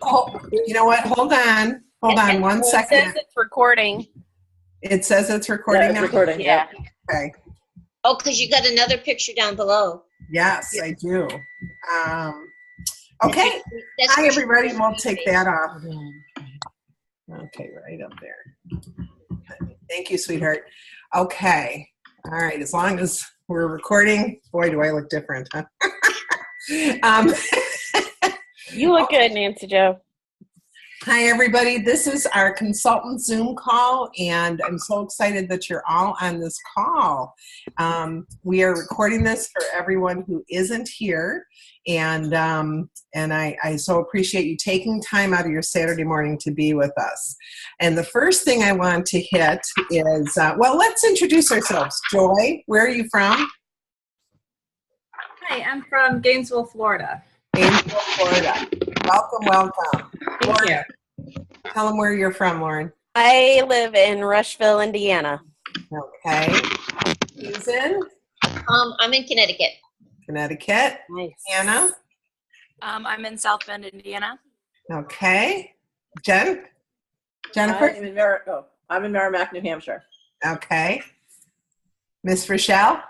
Oh, you know what? Hold on. Hold on one It says second. it's recording. It says it's recording Yeah, it's now? recording. Yeah. Yep. Okay. Oh, because you got another picture down below. Yes, I do. Okay. That's Hi, for everybody. sure. We'll take that off. Okay, right up there. Thank you, sweetheart. Okay. All right. As long as we're recording, boy, do I look different, huh? You look good, Nancy Jo. Hi, everybody. This is our consultant Zoom call, and I'm so excited that you're all on this call. We are recording this for everyone who isn't here, and I so appreciate you taking time out of your Saturday morning to be with us. And the first thing I want to hit is, well, let's introduce ourselves. Joy, where are you from? Hi, I'm from Gainesville, Florida. Gainesville, Florida. Welcome, welcome. Thank you. Tell them where you're from, Lauren. I live in Rushville, Indiana. Okay. Susan, I'm in Connecticut. Connecticut. Nice. Anna. I'm in South Bend, Indiana. Okay. Jennifer. I'm in Merrimack, New Hampshire. Okay. Miss Rochelle.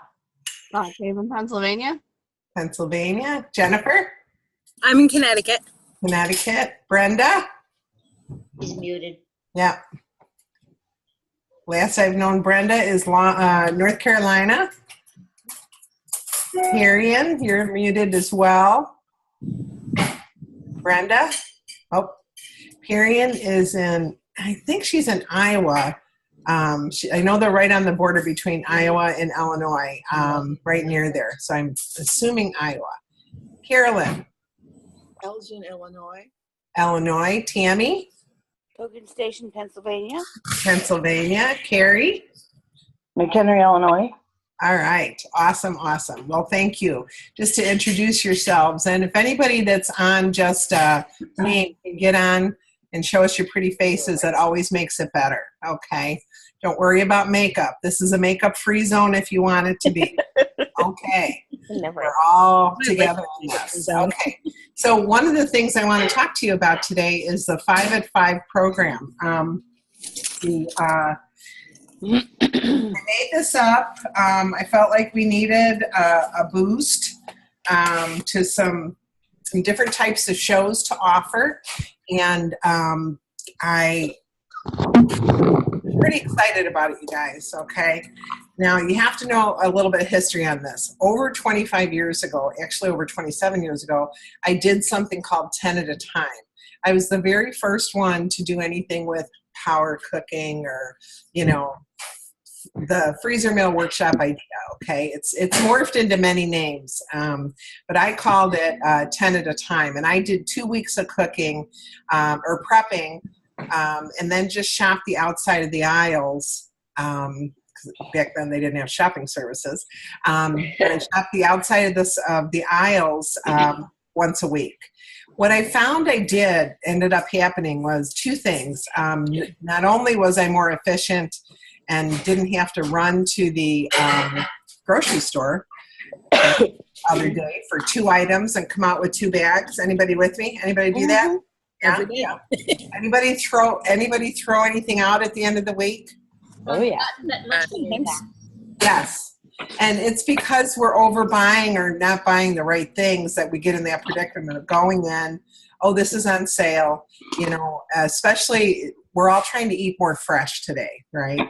Haven, Pennsylvania. Pennsylvania. Jennifer. I'm in Connecticut. Connecticut. Brenda. He's muted. Yeah. Last I've known Brenda is North Carolina. Marion, you're muted as well. Brenda. Oh, Perian is in, I think she's in Iowa. I know they're right on the border between Iowa and Illinois, right near there. So I'm assuming Iowa. Carolyn. Elgin, Illinois. Illinois. Tammy. Hogan Station, Pennsylvania. Pennsylvania. Carrie. McHenry, Illinois. All right. Awesome. Awesome. Well, thank you. Just to introduce yourselves. And if anybody that's on just me can get on and show us your pretty faces, that always makes it better. Okay. Don't worry about makeup. This is a makeup-free zone if you want it to be. Okay. We're all together on this. Okay. So one of the things I want to talk to you about today is the 5 at 5 program. I made this up. I felt like we needed a boost to some different types of shows to offer. And I'm pretty excited about it, you guys, okay? Now, you have to know a little bit of history on this. Over 25 years ago, actually over 27 years ago, I did something called 10 at a time. I was the very first one to do anything with power cooking or, you know, the freezer meal workshop idea, okay? It's morphed into many names, but I called it 10 at a time. And I did 2 weeks of cooking or prepping and then just shopped the outside of the aisles. Back then they didn't have shopping services. But I shopped the outside of the aisles once a week. What I found ended up happening was two things. Not only was I more efficient and didn't have to run to the grocery store the other day for 2 items and come out with 2 bags. Anybody with me? Anybody do that? Yeah. Yeah. Anybody throw anything out at the end of the week? Oh, yeah. Yes. And it's because we're overbuying or not buying the right things that we get in that predicament of going in, oh, this is on sale, you know, especially we're all trying to eat more fresh today, right?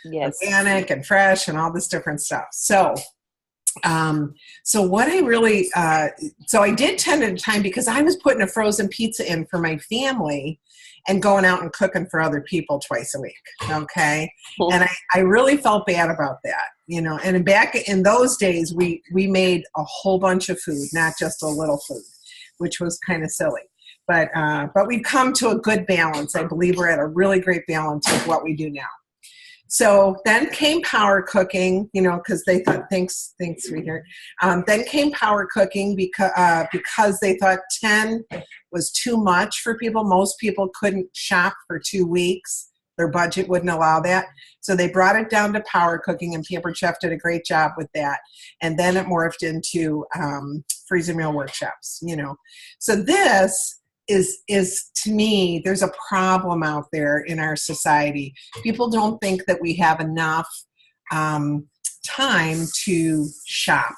Yes. Organic and fresh and all this different stuff. So what I really, so I did 10 at a time because I was putting a frozen pizza in for my family and going out and cooking for other people twice a week. Okay. And I really felt bad about that, you know, and back in those days, we made a whole bunch of food, not just a little food, which was kind of silly. But we've come to a good balance. I believe we're at a really great balance with what we do now. So then came power cooking, you know, because they thought, thanks, sweetheart. Then came power cooking because they thought 10 was too much for people. Most people couldn't shop for 2 weeks. Their budget wouldn't allow that. So they brought it down to power cooking, and Pampered Chef did a great job with that. And then it morphed into freezer meal workshops, you know. So this is to me, there's a problem out there in our society. People don't think that we have enough time to shop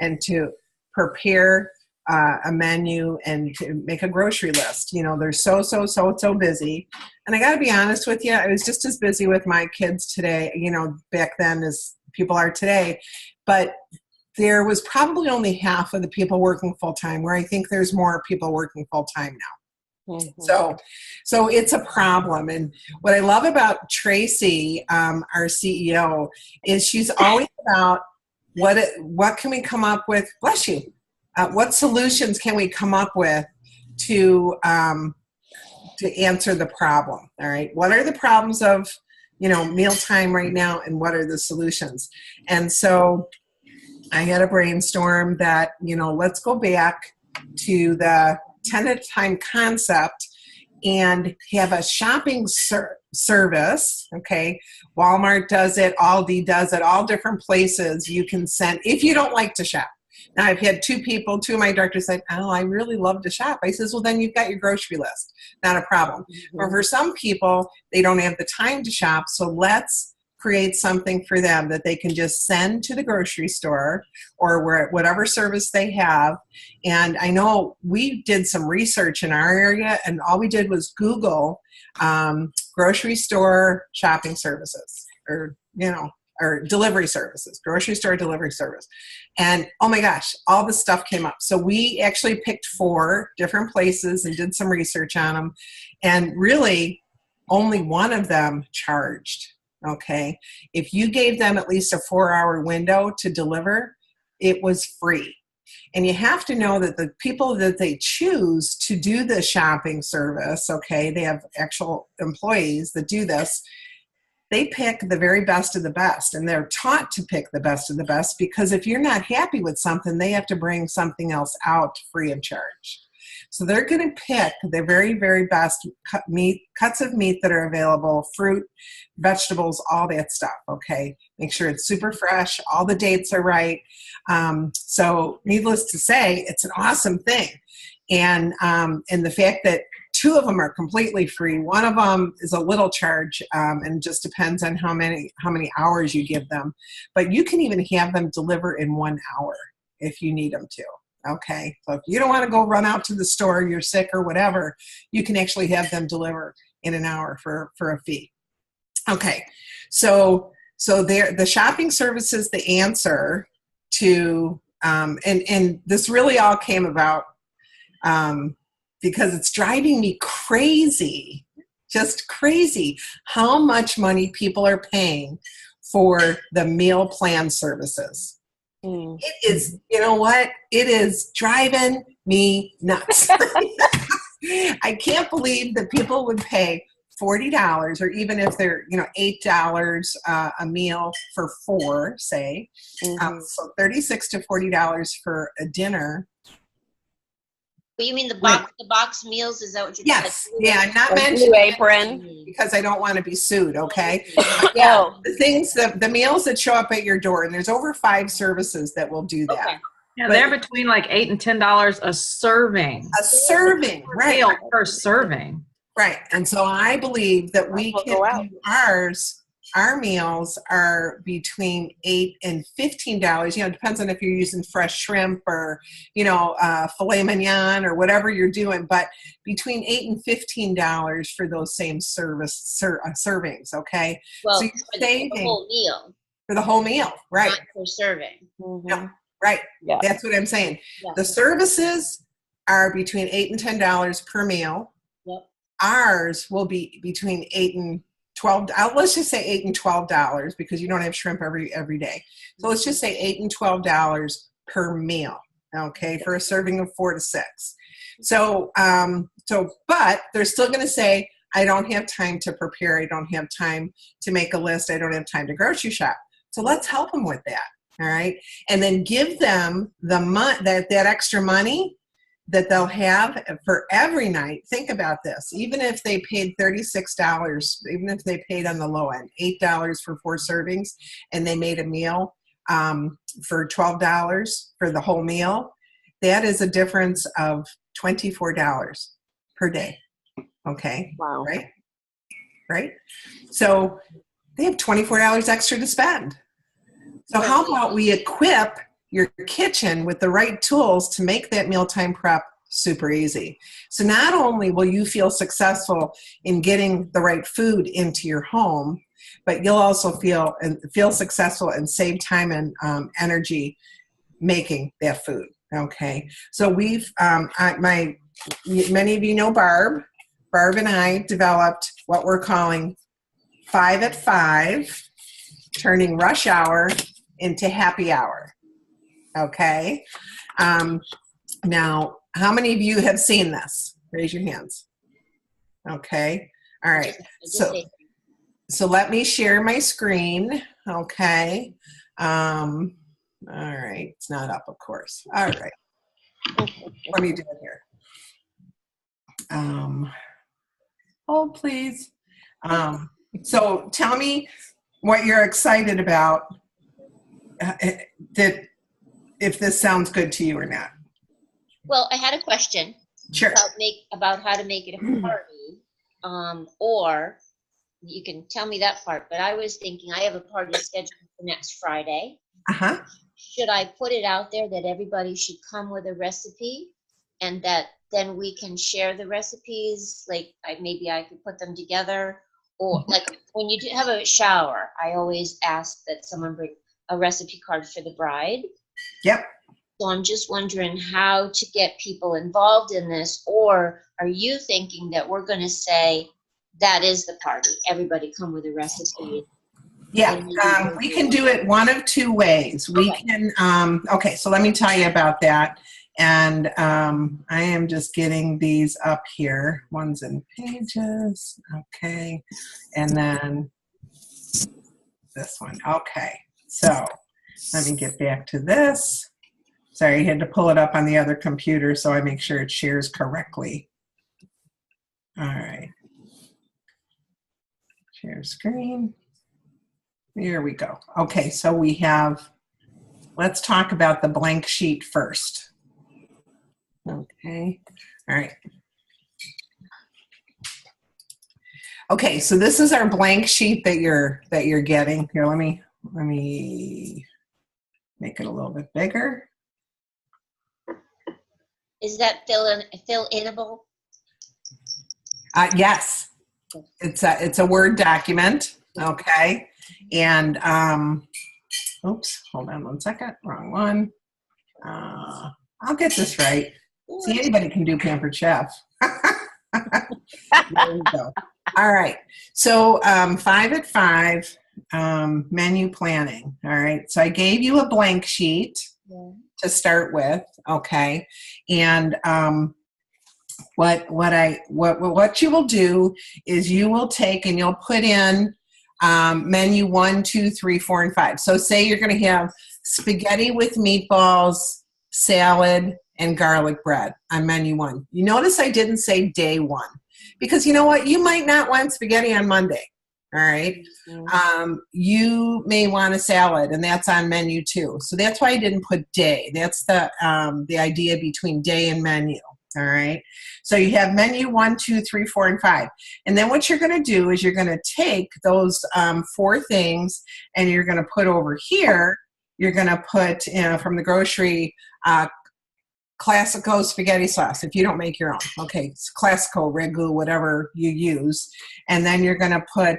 and to prepare a menu and to make a grocery list. You know, they're so busy. And I got to be honest with you, I was just as busy with my kids today, you know, back then as people are today. But there was probably only half of the people working full-time, where I think there's more people working full-time now. Mhm. So it's a problem. And what I love about Tracy, our CEO, is she's always about what can we come up with, bless you, what solutions can we come up with to answer the problem, all right? What are the problems of, you know, mealtime right now, and what are the solutions? And so I had a brainstorm that, you know, let's go back to the 10 at a time concept and have a shopping service, okay? Walmart does it, Aldi does it, all different places you can send, if you don't like to shop. Now, I've had two of my directors say, oh, I really love to shop. I says, well, then you've got your grocery list. Not a problem. But for some people, they don't have the time to shop, so let's create something for them that they can just send to the grocery store or whatever service they have. And I know we did some research in our area, and all we did was Google grocery store shopping services, or, you know, or delivery services, grocery store delivery service. And oh my gosh, all this stuff came up. So we actually picked 4 different places and did some research on them. And really, only one of them charged. Okay. If you gave them at least a 4-hour window to deliver, it was free. And you have to know that the people that they choose to do the shopping service, okay, they have actual employees that do this, they pick the very best of the best, and they're taught to pick the best of the best, because if you're not happy with something, they have to bring something else out free of charge. So they're going to pick the very, very best cuts of meat that are available, fruit, vegetables, all that stuff, okay? Make sure it's super fresh, all the dates are right. So needless to say, it's an awesome thing. And the fact that 2 of them are completely free, one of them is a little charge, and just depends on how many hours you give them. But you can even have them deliver in 1 hour if you need them to. Okay, so if you don't want to go run out to the store, you're sick or whatever, you can actually have them deliver in an hour for a fee. Okay, so the shopping service is the answer to, and this really all came about because it's driving me crazy, just crazy, how much money people are paying for the meal plan services. It is, you know what? It is driving me nuts. I can't believe that people would pay $40, or even if they're, you know, $8 a meal for 4, say, so $36 to $40 for a dinner. You mean the box meals? Is that what you're Yes. talking about? Yeah, I'm not Blue mentioning Apron. because I don't want to be sued, okay? Yeah. The things, the meals that show up at your door, and there's over 5 services that will do that. Okay. Yeah, they're between like $8 and $10 a serving. A serving, right? Meal per serving. Right. And so I believe that we We'll can go out. do ours. Our meals are between $8 and $15. You know, it depends on if you're using fresh shrimp or, you know, filet mignon or whatever you're doing, but between $8 and $15 for those same servings. Okay. Well, So you're for the saving whole meal, for the whole meal, right? not per serving. Mhm. Right. Yeah. That's what I'm saying. Yeah. The services are between $8 and $10 per meal. Yep. Ours will be between $8 and $12. Let's just say $8 and $12 because you don't have shrimp every day. So let's just say $8 and $12 per meal. Okay, for a serving of 4 to 6. So, but they're still going to say, I don't have time to prepare. I don't have time to make a list. I don't have time to grocery shop. So let's help them with that. All right, and then give them that extra money that they'll have for every night. Think about this. Even if they paid $36, even if they paid on the low end, $8 for 4 servings, and they made a meal for $12 for the whole meal, that is a difference of $24. per day. Okay. Wow. Right? Right? So they have $24 extra to spend. So how about we equip your kitchen with the right tools to make that mealtime prep super easy. So not only will you feel successful in getting the right food into your home, but you'll also feel successful and save time and energy making that food. Okay. So many of you know Barb. Barb and I developed what we're calling 5 at 5, turning rush hour into happy hour. Okay. Now, how many of you have seen this? Raise your hands. Okay. All right. So let me share my screen. Okay. All right. It's not up, of course. All right. Let me do it here. Hold, please. So tell me what you're excited about, that if this sounds good to you or not. Well, I had a question Sure. about how to make it a party, or you can tell me that part, but I was thinking I have a party scheduled for next Friday. Uh-huh. Should I put it out there that everybody should come with a recipe and that then we can share the recipes? Like maybe I could put them together, or like when you have a shower, I always ask that someone bring a recipe card for the bride. Yep. So I'm just wondering how to get people involved in this, or are you thinking that we're going to say that is the party, everybody come with a recipe? Yeah, we can do it one of two ways. We can, okay, so let me tell you about that. And I am just getting these up here. One's in Pages, okay, and then this one. Okay, so let me get back to this. Sorry, I had to pull it up on the other computer so I make sure it shares correctly. All right. Share screen. Here we go. Okay, so we have, let's talk about the blank sheet first. Okay, all right. Okay, so this is our blank sheet that you're getting. Here, let me make it a little bit bigger. Is that fill-inable? Yes, it's a Word document. Okay, and oops, hold on one second, wrong one. I'll get this right. See, anybody can do Pampered Chef. There we go. All right, so 5 at 5 menu planning. All right, so I gave you a blank sheet to start with. Okay, and what you will do is you will take and you'll put in menu 1, 2, 3, 4, and 5. So say you're going to have spaghetti with meatballs, salad, and garlic bread on menu 1. You notice I didn't say day 1 because you know what? You might not want spaghetti on Monday. All right. You may want a salad, and that's on menu 2. So that's why I didn't put day. That's the idea between day and menu. All right. So you have menu 1, 2, 3, 4, and 5. And then what you're going to do is you're going to take those 4 things and you're going to put over here, you're going to put from the grocery, Classico spaghetti sauce, if you don't make your own. Okay, it's Classico, Ragu, whatever you use. And then you're going to put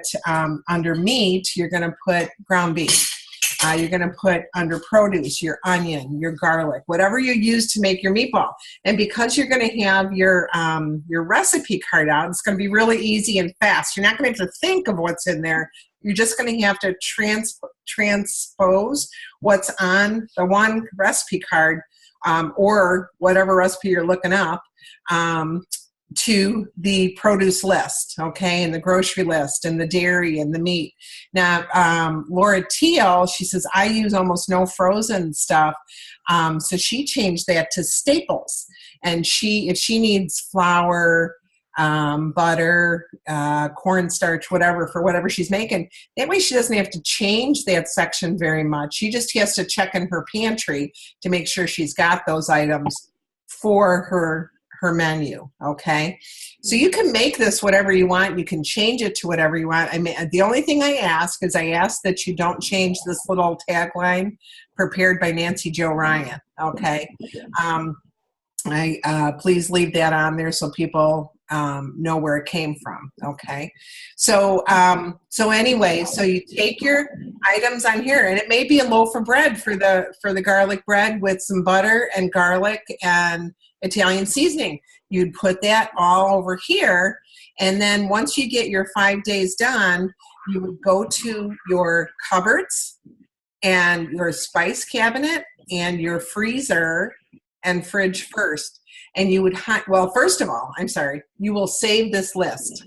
under meat, you're going to put ground beef. You're going to put under produce your onion, your garlic, whatever you use to make your meatball. And because you're going to have your recipe card out, it's going to be really easy and fast. You're not going to have to think of what's in there. You're just going to have to transpose what's on the one recipe card or whatever recipe you're looking up to the produce list, okay, and the grocery list and the dairy and the meat. Now, Laura Teal, she says, I use almost no frozen stuff. So she changed that to staples. And if she needs flour, butter, cornstarch, whatever, for whatever she's making, that way she doesn't have to change that section very much. She just has to check in her pantry to make sure she's got those items for her her menu. Okay, so you can make this whatever you want. You can change it to whatever you want. I mean, the only thing I ask that you don't change this little tagline, prepared by Nancy Jo Ryan. Okay, please leave that on there so people know where it came from. Okay, so anyway, so you take your items on here, and it may be a loaf of bread for the garlic bread with some butter and garlic and Italian seasoning. You'd put that all over here, and then once you get your 5 days done, you would go to your cupboards and your spice cabinet and your freezer and fridge first. And you would, well, first of all, I'm sorry, you will save this list.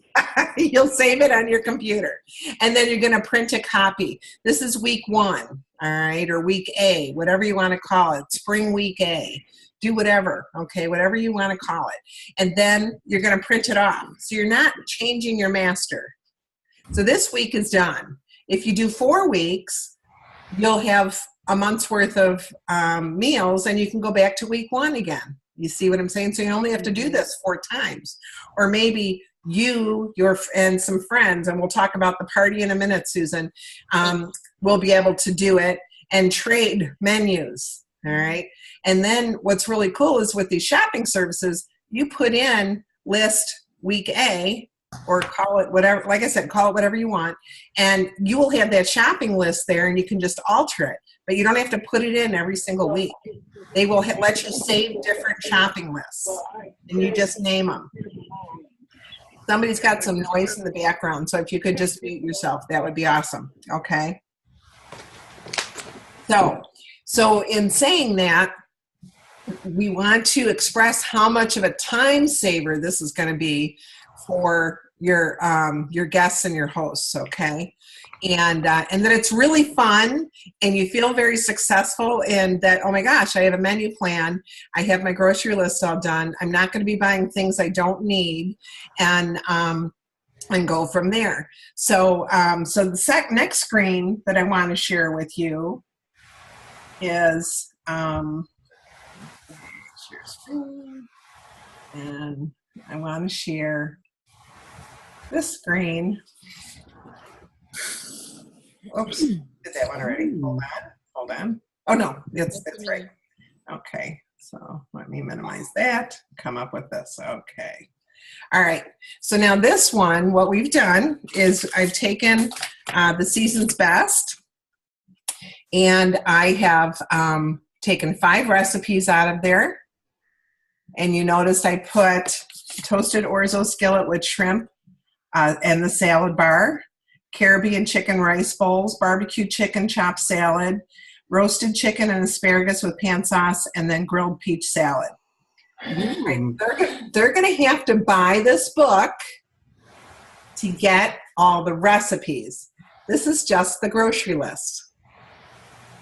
You'll save it on your computer. And then you're going to print a copy. This is week 1, all right, or week A, whatever you want to call it, spring week A. Do whatever, okay, whatever you want to call it. And then you're going to print it off. So you're not changing your master. So this week is done. If you do 4 weeks, you'll have a month's worth of meals, and you can go back to week 1 again. You see what I'm saying? So you only have to do this 4 times. Or maybe you, and some friends, and we'll talk about the party in a minute, Susan, will be able to do it and trade menus, all right? And then what's really cool is with these shopping services, you put in list week A, or call it whatever, like I said, call it whatever you want, and you will have that shopping list there, and you can just alter it. But you don't have to put it in every single week. They will let you save different shopping lists, and you just name them. Somebody's got some noise in the background, so if you could just mute yourself, that would be awesome, okay? So in saying that, we want to express how much of a time saver this is going to be for your guests and your hosts, okay? And that it's really fun, and you feel very successful, and that, oh my gosh, I have a menu plan, I have my grocery list all done, I'm not going to be buying things I don't need, and go from there. So the next screen that I want to share with you is share screen, and I want to share this screen. Oops, did that one already. Hold on. Oh no, that's right. Okay, so let me minimize that, come up with this. Okay. All right, so now this one, what we've done is I've taken the season's best, and I have taken 5 recipes out of there. And you notice I put toasted orzo skillet with shrimp and the salad bar, Caribbean chicken rice bowls, barbecue chicken chopped salad, roasted chicken and asparagus with pan sauce, and then grilled peach salad. They're going to have to buy this book to get all the recipes. This is just the grocery list.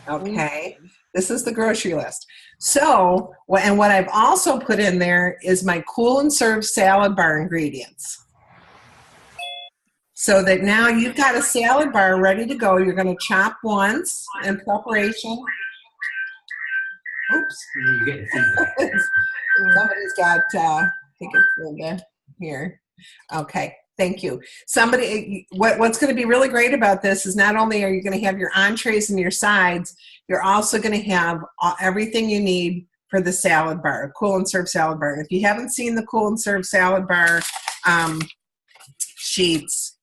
Okay, this is the grocery list. So, and what I've also put in there is my Cool and Serve salad bar ingredients. So that now you've got a salad bar ready to go. You're going to chop once in preparation. Oops. Somebody's got, I think it's Linda here. Okay, thank you. What's going to be really great about this is not only are you going to have your entrees and your sides, you're also going to have everything you need for the salad bar, Cool and Serve salad bar. And if you haven't seen the Cool and Serve salad bar sheets,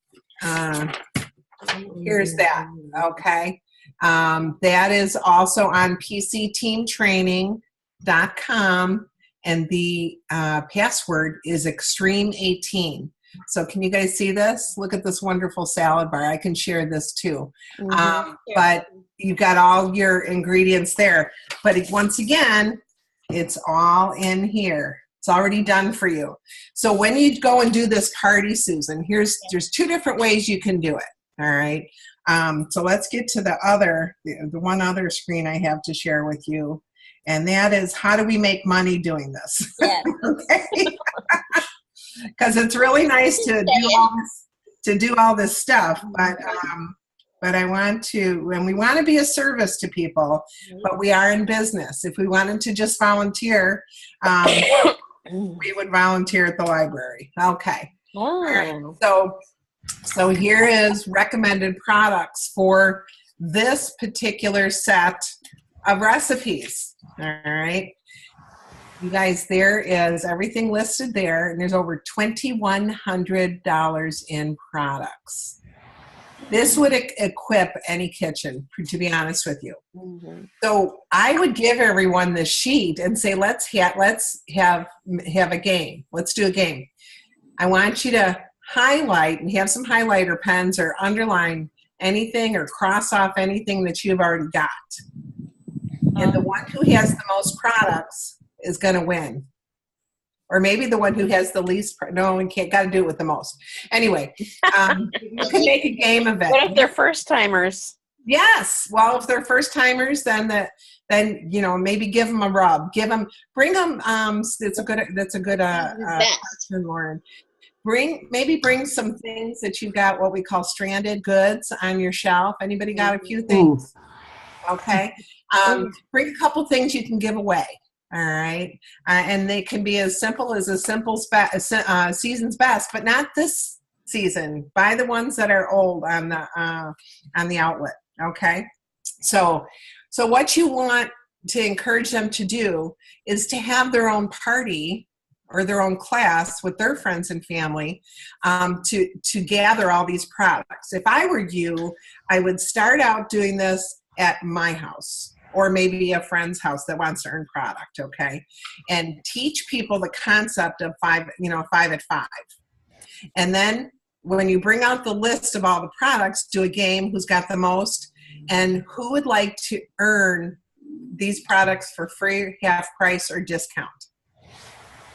here's that, okay? That is also on PCTeamTraining.com, and the password is Extreme18. So can you guys see this? Look at this wonderful salad bar. I can share this too. But you've got all your ingredients there. But once again, it's all in here. It's already done for you. So when you go and do this party, Susan, there's 2 different ways you can do it. All right. So let's get to the one other screen I have to share with you. And that is, how do we make money doing this? Yeah. Okay. Because it's really nice to do all this stuff, but I want to, and we want to be a service to people, but we are in business. If we wanted to just volunteer, we would volunteer at the library. Okay. Oh. So here is recommended products for this particular set of recipes. All right. You guys, there is everything listed there, and there's over $2,100 in products. This would equip any kitchen, to be honest with you. Mm-hmm. So I would give everyone this sheet and say, let's have a game. Let's do a game. I want you to highlight and have some highlighter pens or underline anything or cross off anything that you've already got. And the one who has the most products is going to win. Or maybe the one who has the least. No, we can't. Got to do it with the most. Anyway, you can make a game of it. What if they're first timers? Yes. Well, if they're first timers, then maybe give them a rub. Bring them. That's a good question, Lauren. Bring some things that you got, what we call stranded goods on your shelf. Anybody got a few things? Okay. Bring a couple things you can give away. All right. And they can be as simple as a simple season's best, but not this season. Buy the ones that are old on the outlet. Okay. So what you want to encourage them to do is to have their own party or their own class with their friends and family to gather all these products. If I were you, I would start out doing this at my house or maybe a friend's house that wants to earn product, okay? And teach people the concept of 5 at 5. And then when you bring out the list of all the products, do a game, who's got the most, and who would like to earn these products for free, half price, or discount.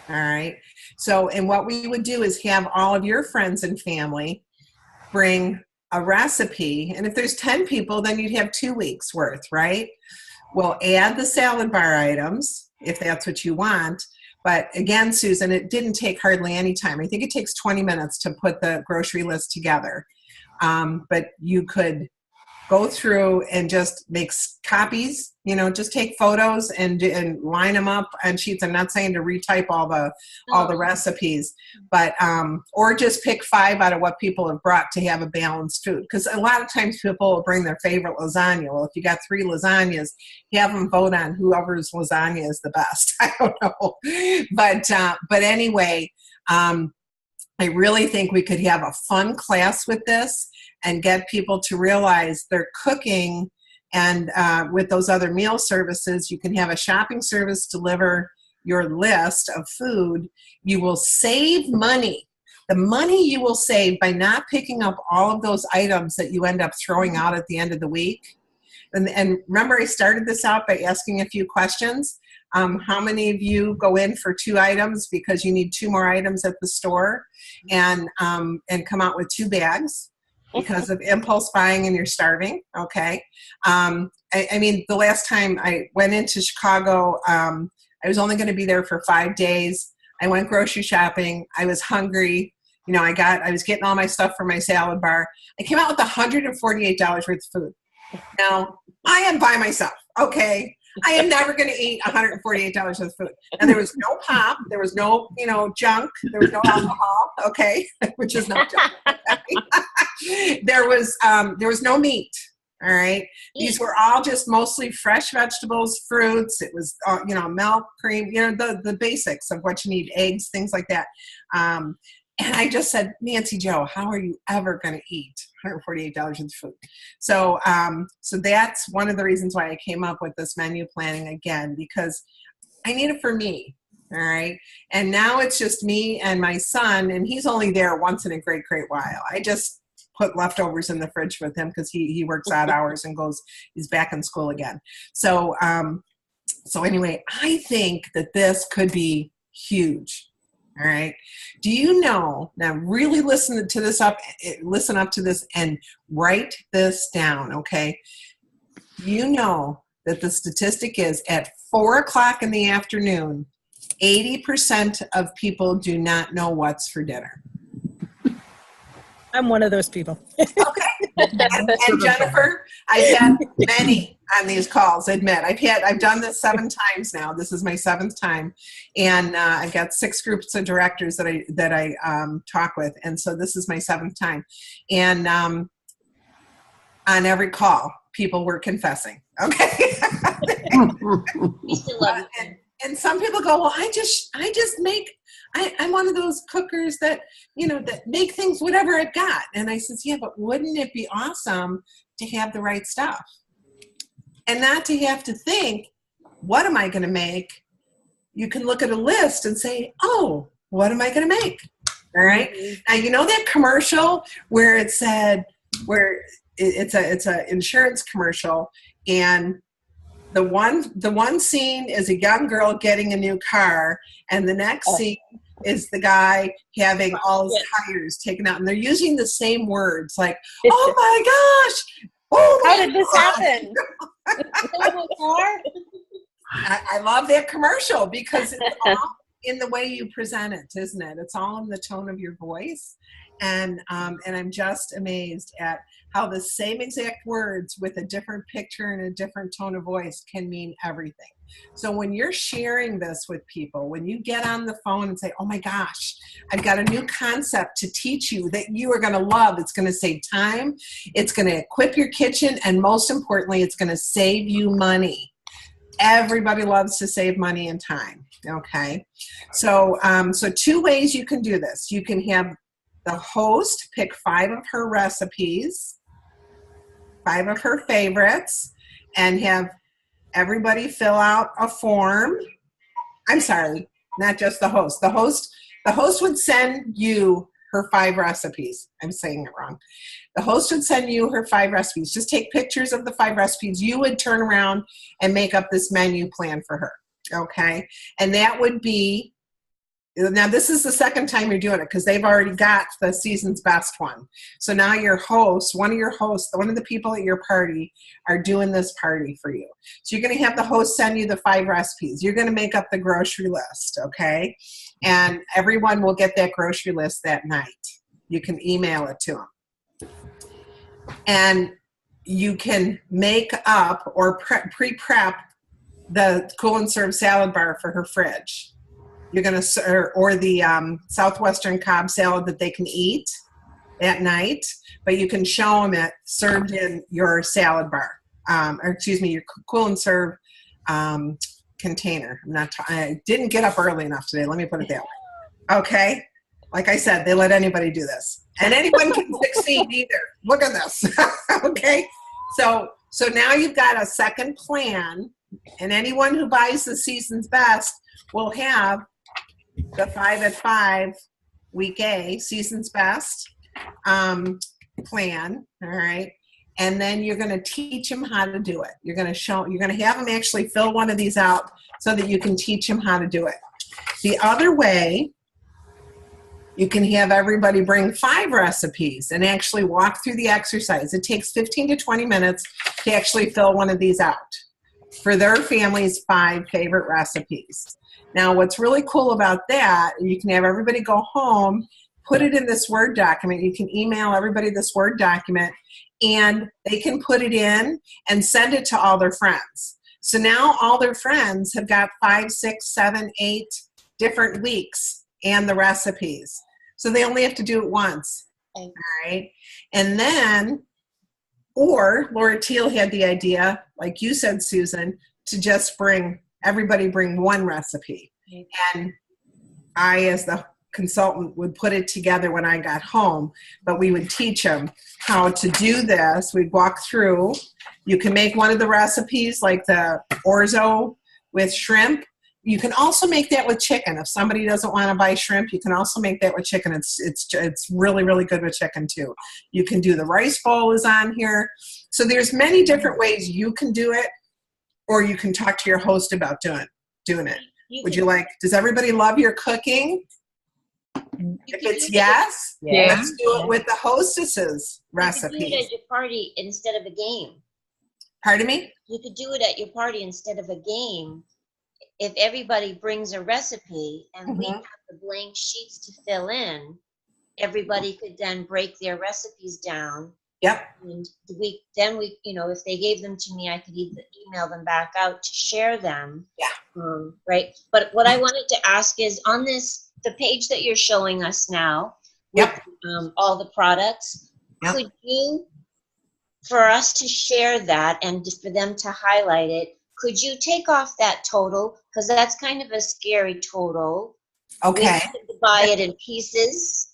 All right. So, and what we would do is have all of your friends and family bring a recipe. And if there's 10 people, then you'd have 2 weeks worth, right? We'll add the salad bar items if that's what you want. But again, Susan, it didn't take hardly any time. I think it takes 20 minutes to put the grocery list together. But you could go through and just make copies, just take photos and line them up on sheets. I'm not saying to retype all the recipes, but or just pick 5 out of what people have brought to have a balanced food. Because a lot of times people will bring their favorite lasagna. Well, if you got 3 lasagnas, have them vote on whoever's lasagna is the best. I don't know, but anyway, I really think we could have a fun class with this and get people to realize they're cooking. And with those other meal services, you can have a shopping service deliver your list of food. You will save money. The money you will save by not picking up all of those items that you end up throwing out at the end of the week. And remember, I started this out by asking a few questions. How many of you go in for 2 items because you need 2 more items at the store and come out with 2 bags? Because of impulse buying and you're starving, okay? I mean, the last time I went into Chicago, I was only going to be there for 5 days. I went grocery shopping. I was hungry. I was getting all my stuff for my salad bar. I came out with $148 worth of food. Now, I am by myself, okay? I am never going to eat $148 worth of food. And there was no pop. There was no, junk. There was no alcohol, okay? Which is not junk. There was no meat, all right? These were all just mostly fresh vegetables, fruits. It was, milk, cream, the basics of what you need, eggs, things like that. And I just said, Nancy Jo, how are you ever going to eat $148 in food? So that's one of the reasons why I came up with this menu planning again, because I need it for me. All right. And now it's just me and my son, and he's only there once in a great while. I just put leftovers in the fridge with him because he works odd hours and he's back in school again. So anyway, I think that this could be huge. All right. Do you know, now really listen up to this and write this down, okay? You know that the statistic is at 4:00 in the afternoon, 80% of people do not know what's for dinner. I'm one of those people. Okay. And Jennifer, I've had many on these calls. Admit, I've done this 7 times now. This is my 7th time, and I've got 6 groups of directors that I talk with, and so this is my 7th time. And on every call, people were confessing. Okay. We still love you. And some people go, well, I just make, I'm one of those cookers that, that make things whatever I've got. And I says, yeah, but wouldn't it be awesome to have the right stuff? And not to have to think, what am I going to make? You can look at a list and say, oh, what am I going to make? All right. Now, that commercial where it said, it's a insurance commercial, and the one scene is a young girl getting a new car, and the next scene is the guy having all his tires taken out, and they're using the same words like, "Oh my gosh, oh How my did this gosh." happen? I love that commercial because it's all in the way you present it, isn't it? It's all in the tone of your voice, and I'm just amazed at how the same exact words with a different picture and a different tone of voice can mean everything. So when you're sharing this with people, when you get on the phone and say, oh my gosh, I've got a new concept to teach you that you are going to love. It's going to save time. It's going to equip your kitchen. And most importantly, it's going to save you money. Everybody loves to save money and time. Okay. So 2 ways you can do this. You can have the host pick 5 of her recipes, 5 of her favorites, and have everybody fill out a form. I'm sorry, not just the host. The host would send you her 5 recipes. I'm saying it wrong. The host would send you her 5 recipes. Just take pictures of the 5 recipes. You would turn around and make up this menu plan for her. Okay? And that would be, now this is the 2nd time you're doing it because they've already got the season's best one. So now your host, one of the people at your party are doing this party for you. So you're going to have the host send you the 5 recipes. You're going to make up the grocery list, okay? And everyone will get that grocery list that night. You can email it to them. And you can make up or pre-prep the Cool and Serve salad bar for her fridge. You're going to, or the Southwestern Cobb salad that they can eat at night, but you can show them it served in your salad bar, your Cool and Serve container. I didn't get up early enough today. Let me put it that way. Okay. Like I said, they let anybody do this, and anyone can succeed either. Look at this. Okay. So now you've got a second plan, and anyone who buys the season's best will have the 5 at 5 week A season's best plan. All right. And then you're going to teach them how to do it. You're going to have them actually fill one of these out so that you can teach them how to do it. The other way, you can have everybody bring 5 recipes and actually walk through the exercise. It takes 15 to 20 minutes to actually fill one of these out for their family's 5 favorite recipes. Now, what's really cool about that, you can have everybody go home, put it in this Word document. You can email everybody this Word document, and they can put it in and send it to all their friends. So now all their friends have got 5, 6, 7, 8 different weeks and the recipes. So they only have to do it once. Okay. All right. And then, or Laura Teal had the idea, like you said, Susan, to just everybody bring 1 recipe. Okay. And I, as the consultant, would put it together when I got home, but we would teach them how to do this. We'd walk through. You can make one of the recipes like the orzo with shrimp. You can also make that with chicken. If somebody doesn't want to buy shrimp, you can also make that with chicken. It's really, really good with chicken too. You can do the rice bowl is on here. So there's many different ways you can do it, or you can talk to your host about doing it. Does everybody love your cooking? If it's yes, Yeah. let's do it with the hostess's You could do recipes. it at your party instead of a game. Pardon me? You could do it at your party instead of a game. If everybody brings a recipe and we Mhm. have the blank sheets to fill in, everybody could then break their recipes down Yep. And if they gave them to me, I could either email them back out to share them. Yeah. Right. But what I wanted to ask is on the page that you're showing us now, Yep. with all the products, Yep. could you, for us to share that and for them to highlight it, could you take off that total? Because that's kind of a scary total. Okay. We have to buy it in pieces.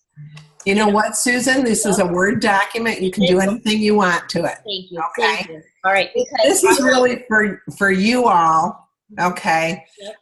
You know what, Susan? This is a Word document. You can do anything you want to it. Thank you. Okay. Thank you. All right. Because This is really for you all. Okay. Yep.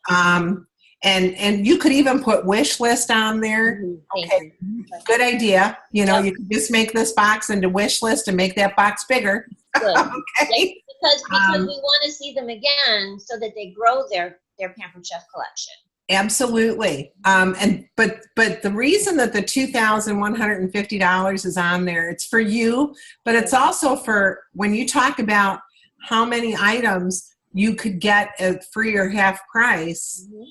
And you could even put wish list on there. Thank Okay. you. Good idea. You know, Yep. you could just make this box into wish list and make that box bigger. Good. Okay. Because we want to see them again so that they grow their Pampered Chef collection. Absolutely. But the reason that the $2,150 is on there, it's for you, but it's also for when you talk about how many items you could get at free or half price. Mm-hmm.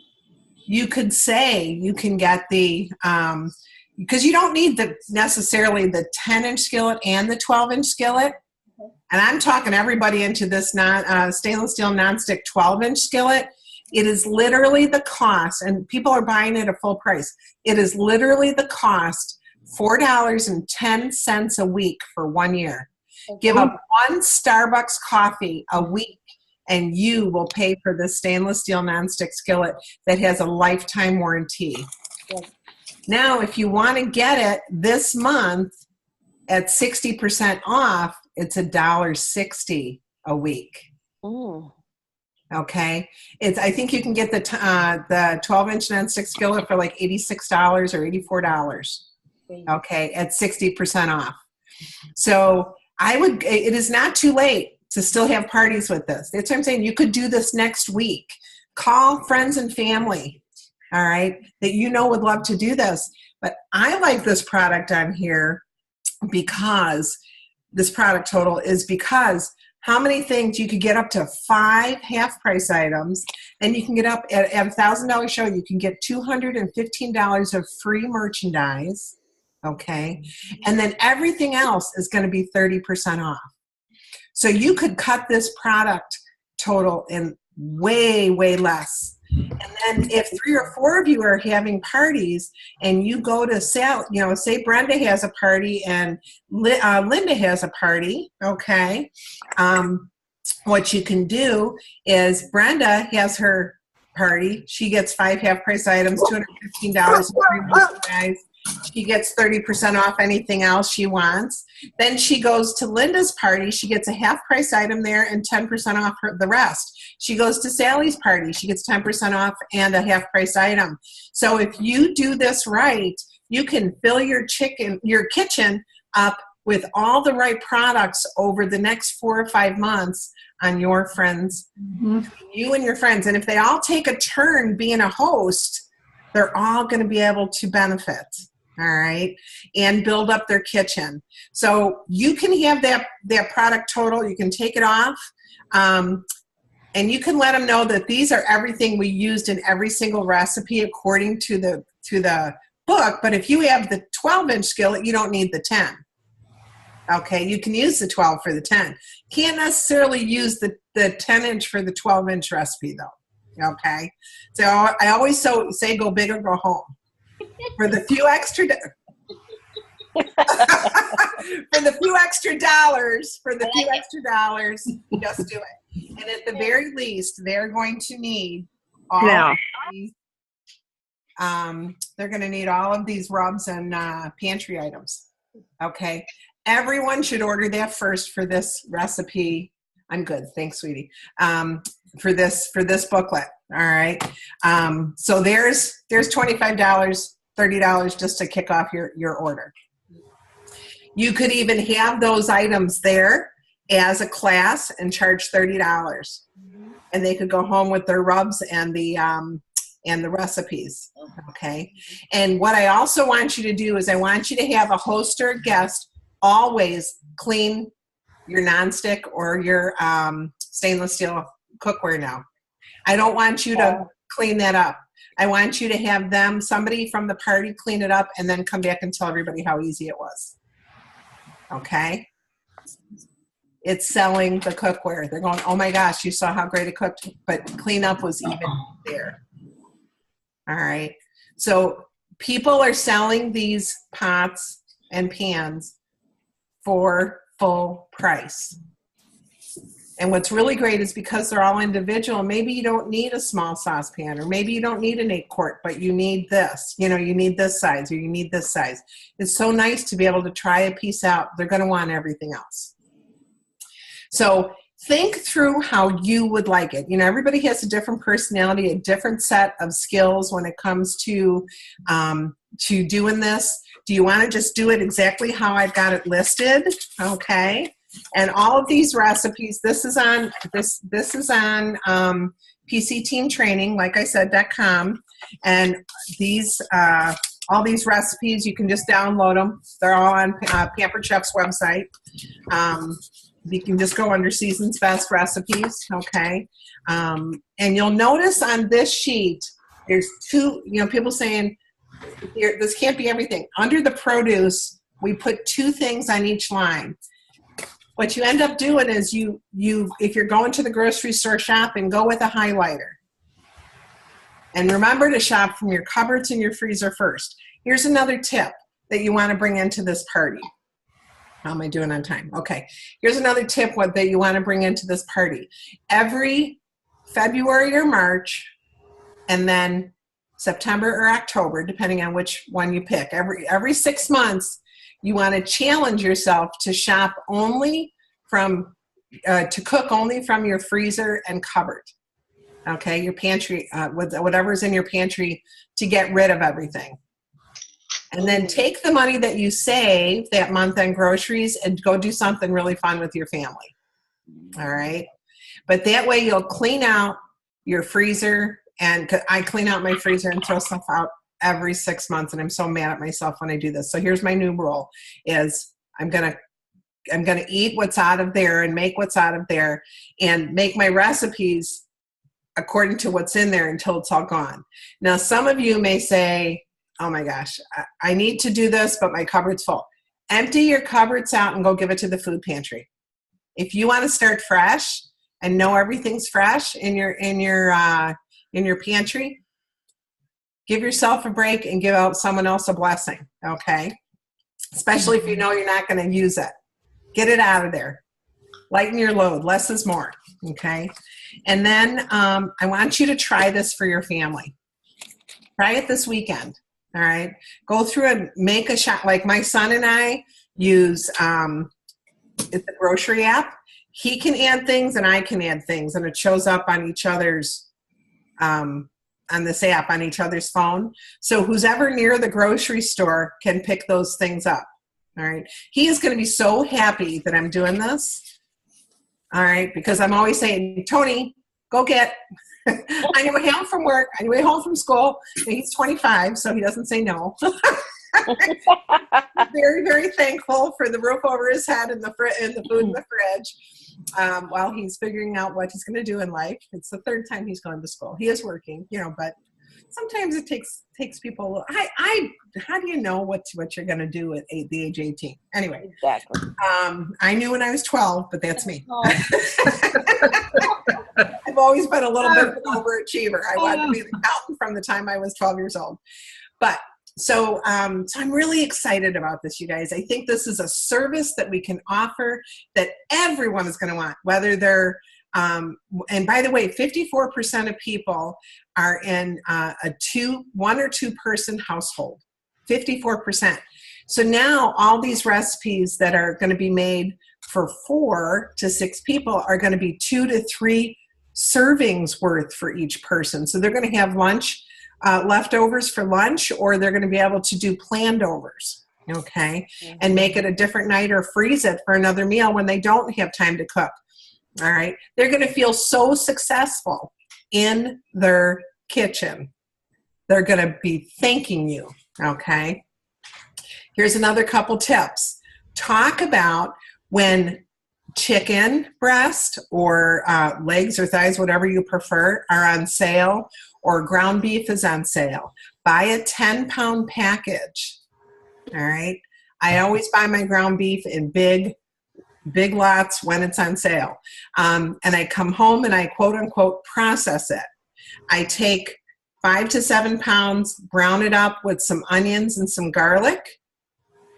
You could say you can get the because you don't need necessarily the 10-inch skillet and the 12-inch skillet. Okay. And I'm talking everybody into this stainless steel nonstick 12-inch skillet. It is literally the cost, and people are buying it at full price. It is literally the cost, $4.10 a week for 1 year. Okay. Give up one Starbucks coffee a week, and you will pay for this stainless steel nonstick skillet that has a lifetime warranty. Yes. Now, if you want to get it this month at 60% off, it's $1.60 a week. Mm. Okay, I think you can get the 12-inch nonstick skillet for like $86 or $84. Okay, at 60% off. So it is not too late to still have parties with this. That's what I'm saying. You could do this next week. Call friends and family, all right, that you know would love to do this. But I like this product on here because this product total is because how many things you could get up to 5 half-price items, and you can get up at a $1,000 show. You can get $215 of free merchandise, okay, and then everything else is going to be 30% off. So you could cut this product total in way, way less. And then if 3 or 4 of you are having parties and you go to say Brenda has a party and Linda has a party, okay, what you can do is Brenda has her party. She gets 5 half-price items, $215 free merchandise. She gets 30% off anything else she wants. Then she goes to Linda's party. She gets a half-price item there and 10% off the rest. She goes to Sally's party. She gets 10% off and a half-price item. So if you do this right, you can fill your kitchen up with all the right products over the next 4 or 5 months on your friends, you and your friends. And if they all take a turn being a host, they're all going to be able to benefit. All right, and build up their kitchen. So you can have that product total. You can take it off, and you can let them know that these are everything we used in every single recipe according to the book. But if you have the 12-inch skillet, you don't need the 10. Okay, you can use the 12 for the 10. Can't necessarily use the 10-inch for the 12-inch recipe though. Okay, so I always say go big or go home. For the few extra dollars, just do it. And at the very least, they're going to need all of these, they're going to need all of these rubs and pantry items. Okay, everyone should order that first for this recipe. I'm good, thanks, sweetie. For this booklet. All right. So there's $25. $30 just to kick off your order. You could even have those items there as a class and charge $30, and they could go home with their rubs and the recipes. Okay. And what I also want you to do is I want you to have a host or a guest always clean your nonstick or your stainless steel cookware now. I don't want you to clean that up. I want you to have somebody from the party clean it up and then come back and tell everybody how easy it was. Okay? It's selling the cookware. They're going, oh my gosh, you saw how great it cooked, but cleanup was even there. All right. So people are selling these pots and pans for full price. And what's really great is because they're all individual, maybe you don't need a small saucepan, or maybe you don't need an 8-quart, but you need this. You know, you need this size, or you need this size. It's so nice to be able to try a piece out. They're going to want everything else. So think through how you would like it. You know, everybody has a different personality, a different set of skills when it comes to doing this. Do you want to just do it exactly how I've got it listed? Okay. And all of these recipes, this is on PC Team Training, like I said, .com. And these all these recipes, you can just download them. They're all on Pampered Chef's website. You can just go under Season's Best Recipes, okay? And you'll notice on this sheet, there's two, you know, people saying, here, this can't be everything. Under the produce, we put 2 things on each line. What you end up doing is you if you're going to the grocery store shopping, go with a highlighter. And remember to shop from your cupboards and your freezer first. Here's another tip that you want to bring into this party. How am I doing on time? Okay. Here's another tip that you want to bring into this party. Every February or March, and then September or October, depending on which one you pick, every 6 months, you want to challenge yourself to shop only from, to cook only from your freezer and cupboard. Okay, your pantry, whatever's in your pantry, to get rid of everything. And then take the money that you save that month on groceries and go do something really fun with your family. All right, but that way you'll clean out your freezer, and I clean out my freezer and throw stuff out every 6 months, and I'm so mad at myself when I do this. So here's my new rule: is I'm gonna eat what's out of there and make what's out of there, and make my recipes according to what's in there until it's all gone. Now, some of you may say, oh my gosh, I need to do this, but my cupboard's full. Empty your cupboards out and go give it to the food pantry. If you want to start fresh and know everything's fresh in your pantry, give yourself a break and give out someone else a blessing, okay? Especially if you know you're not going to use it. Get it out of there. Lighten your load. Less is more, okay? And then I want you to try this for your family. Try it this weekend, all right? Go through and make a shot. Like my son and I use it's a grocery app. He can add things and I can add things, and it shows up on each other's on this app on each other's phone. So who's ever near the grocery store can pick those things up. All right. He is going to be so happy that I'm doing this. All right. Because I'm always saying, Tony, go get, on your way home from work, on your way home from school. He's 25, so he doesn't say no. Very, very thankful for the roof over his head and the food in the fridge while he's figuring out what he's going to do in life. It's the 3rd time he's gone to school. He is working, you know, but sometimes it takes people a little, how do you know what you're going to do at the age 18? Anyway, Exactly. I knew when I was 12, but that's me. I've always been a little bit of an overachiever. I wanted to be an accountant from the time I was 12 years old. But so I'm really excited about this, you guys. I think this is a service that we can offer that everyone is going to want, whether they're, and by the way, 54% of people are in a 1 or 2 person household, 54%. So now all these recipes that are going to be made for 4 to 6 people are going to be 2 to 3 servings worth for each person. So they're going to have lunch, leftovers for lunch, or they're going to be able to do planned overs, okay, and make it a different night or freeze it for another meal when they don't have time to cook. All right. They're going to feel so successful in their kitchen. They're going to be thanking you. Okay. Here's another couple tips. Talk about when chicken breast or legs or thighs, whatever you prefer, are on sale, or ground beef is on sale. Buy a 10-pound package. All right. I always buy my ground beef in big big lots when it's on sale. And I come home and I quote unquote process it. I take 5 to 7 pounds, brown it up with some onions and some garlic,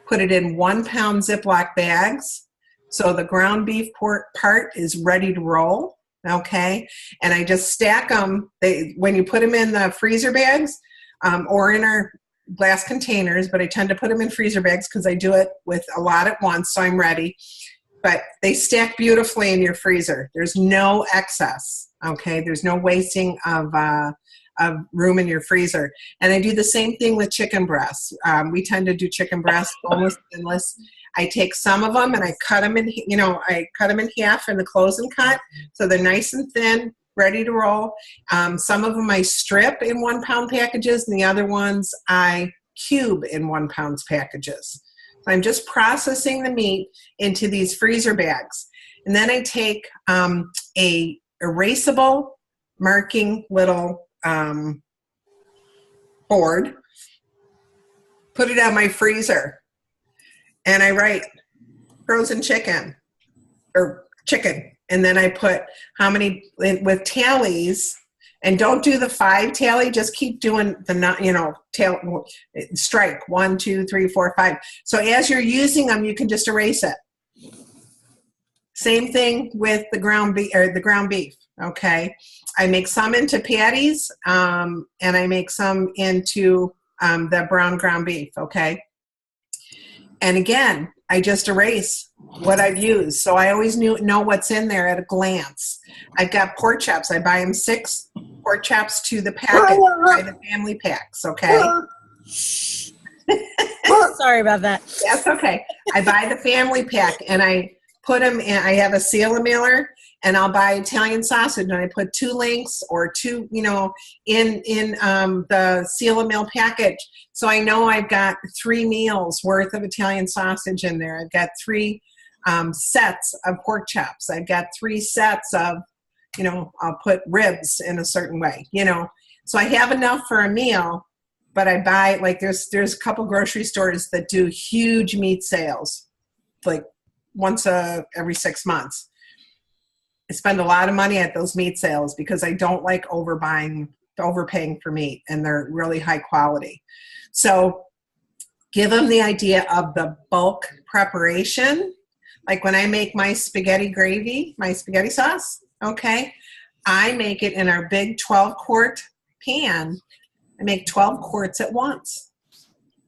put it in 1 pound Ziploc bags. So the ground beef part is ready to roll. Okay. And I just stack them. When you put them in the freezer bags or in our glass containers, but I tend to put them in freezer bags because I do it with a lot at once, so I'm ready. But they stack beautifully in your freezer. There's no excess, okay? There's no wasting of room in your freezer. And I do the same thing with chicken breasts. We tend to do chicken breasts almost endless. I take some of them and I cut them in, I cut them in half in the close and cut, so they're nice and thin, ready to roll. Some of them I strip in 1 pound packages, and the other ones I cube in 1 pound packages. So I'm just processing the meat into these freezer bags. And then I take a erasable marking little board, put it on my freezer, and I write frozen chicken or chicken. And then I put how many with tallies, and don't do the 5 tally, just keep doing the, strike 1, 2, 3, 4, 5. So as you're using them, you can just erase it. Same thing with the ground beef, okay? I make some into patties, and I make some into the brown ground beef, okay? And again, I just erase what I've used. So I always know what's in there at a glance. I've got pork chops. I buy them 6 pork chops to the packet, by the family packs, okay? Sorry about that. That's okay. I buy the family pack and I put them in, I have a seal mailer, and I'll buy Italian sausage and I put 2 links or 2, in the seal meal package. So I know I've got 3 meals worth of Italian sausage in there. I've got 3 sets of pork chops. I've got 3 sets of, I'll put ribs in a certain way, So I have enough for a meal, but I buy, like there's a couple grocery stores that do huge meat sales, like once every 6 months. I spend a lot of money at those meat sales because I don't like overpaying for meat, and they're really high quality. So give them the idea of the bulk preparation. Like when I make my spaghetti gravy, my spaghetti sauce, okay, I make it in our big 12-quart pan. I make 12 quarts at once,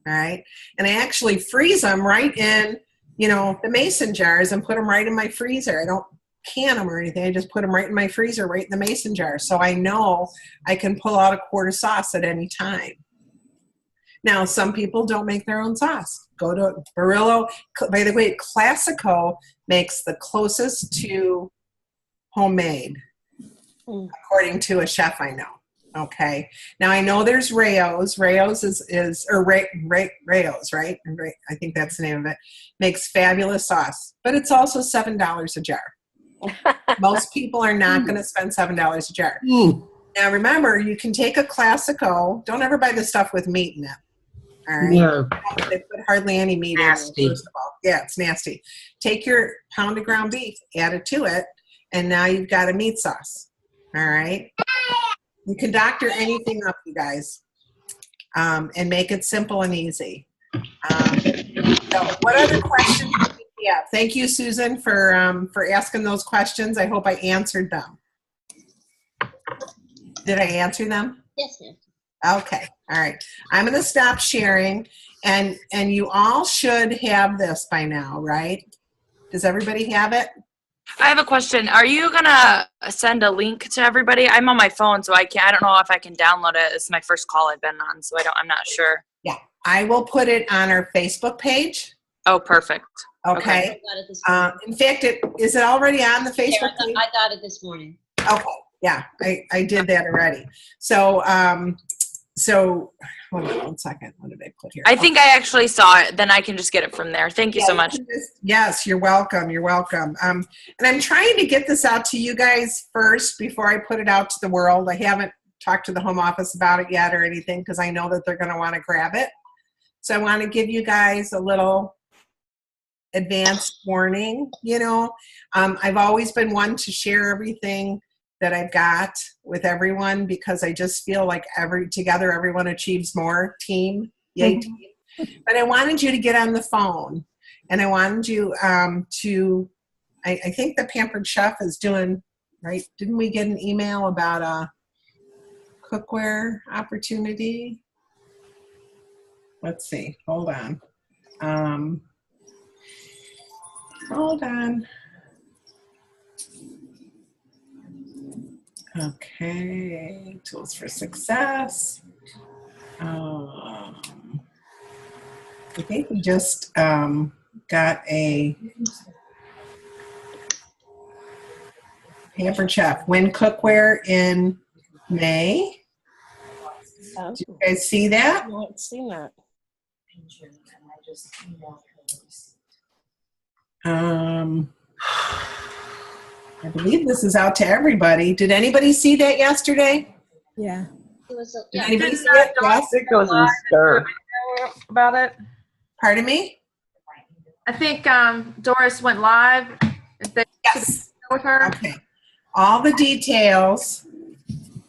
all right? And I actually freeze them right in, the mason jars, and put them right in my freezer. I don't can them or anything. I just put them right in my freezer, right in the mason jar. So I know I can pull out a quart of sauce at any time. Now, some people don't make their own sauce. Go to Barilla. By the way, Classico makes the closest to homemade, according to a chef I know. Okay. Now I know there's Rayo's. Rayo's Rayo's, right? I think that's the name of it. Makes fabulous sauce, but it's also $7 a jar. Most people are not going to spend $7 a jar. Now remember, you can take a Classico. Don't ever buy the stuff with meat in it. All right. No. They put hardly any meat Nasty. in it, first of all. Yeah, it's nasty. Take your pound of ground beef, add it to it, and now you've got a meat sauce. All right. You can doctor anything up, you guys, and make it simple and easy. So what other questions do you have? Thank you, Susan, for asking those questions. I hope I answered them. Did I answer them? Yes, ma'am. Okay. All right. I'm going to stop sharing, and you all should have this by now, right? Does everybody have it? I have a question. Are you gonna send a link to everybody? I'm on my phone, so I don't know if I can download it. It's my first call I've been on, so I'm not sure. Yeah. I will put it on our Facebook page. Oh, perfect. Okay. I got it this morning. In fact, is it already on the Yeah, Facebook page? I got it this morning. Okay. Yeah, I did that already. So, hold on 1 second. What did I put here? I think I actually saw it. Then I can just get it from there. Thank you so much. Yes, you're welcome. You're welcome. And I'm trying to get this out to you guys first before I put it out to the world. I haven't talked to the home office about it yet or anything because I know that they're going to want to grab it. So I want to give you guys a little advanced warning, I've always been one to share everything that I've got with everyone because I just feel like together everyone achieves more. Team, yay team. But I wanted you to get on the phone, and I wanted you I think the Pampered Chef is doing, right? Didn't we get an email about a cookware opportunity? Let's see. Hold on. Hold on. Okay. Tools for success. I think we just got a Pampered Chef win cookware in May. Oh, Do you guys see that? I haven't seen that. I believe this is out to everybody. Did anybody see that yesterday? Yeah. It was, Did yeah, anybody see it? Yes. It goes in stir. About it. Pardon me? I think Doris went live. If they Yes. with her. Okay. All the details.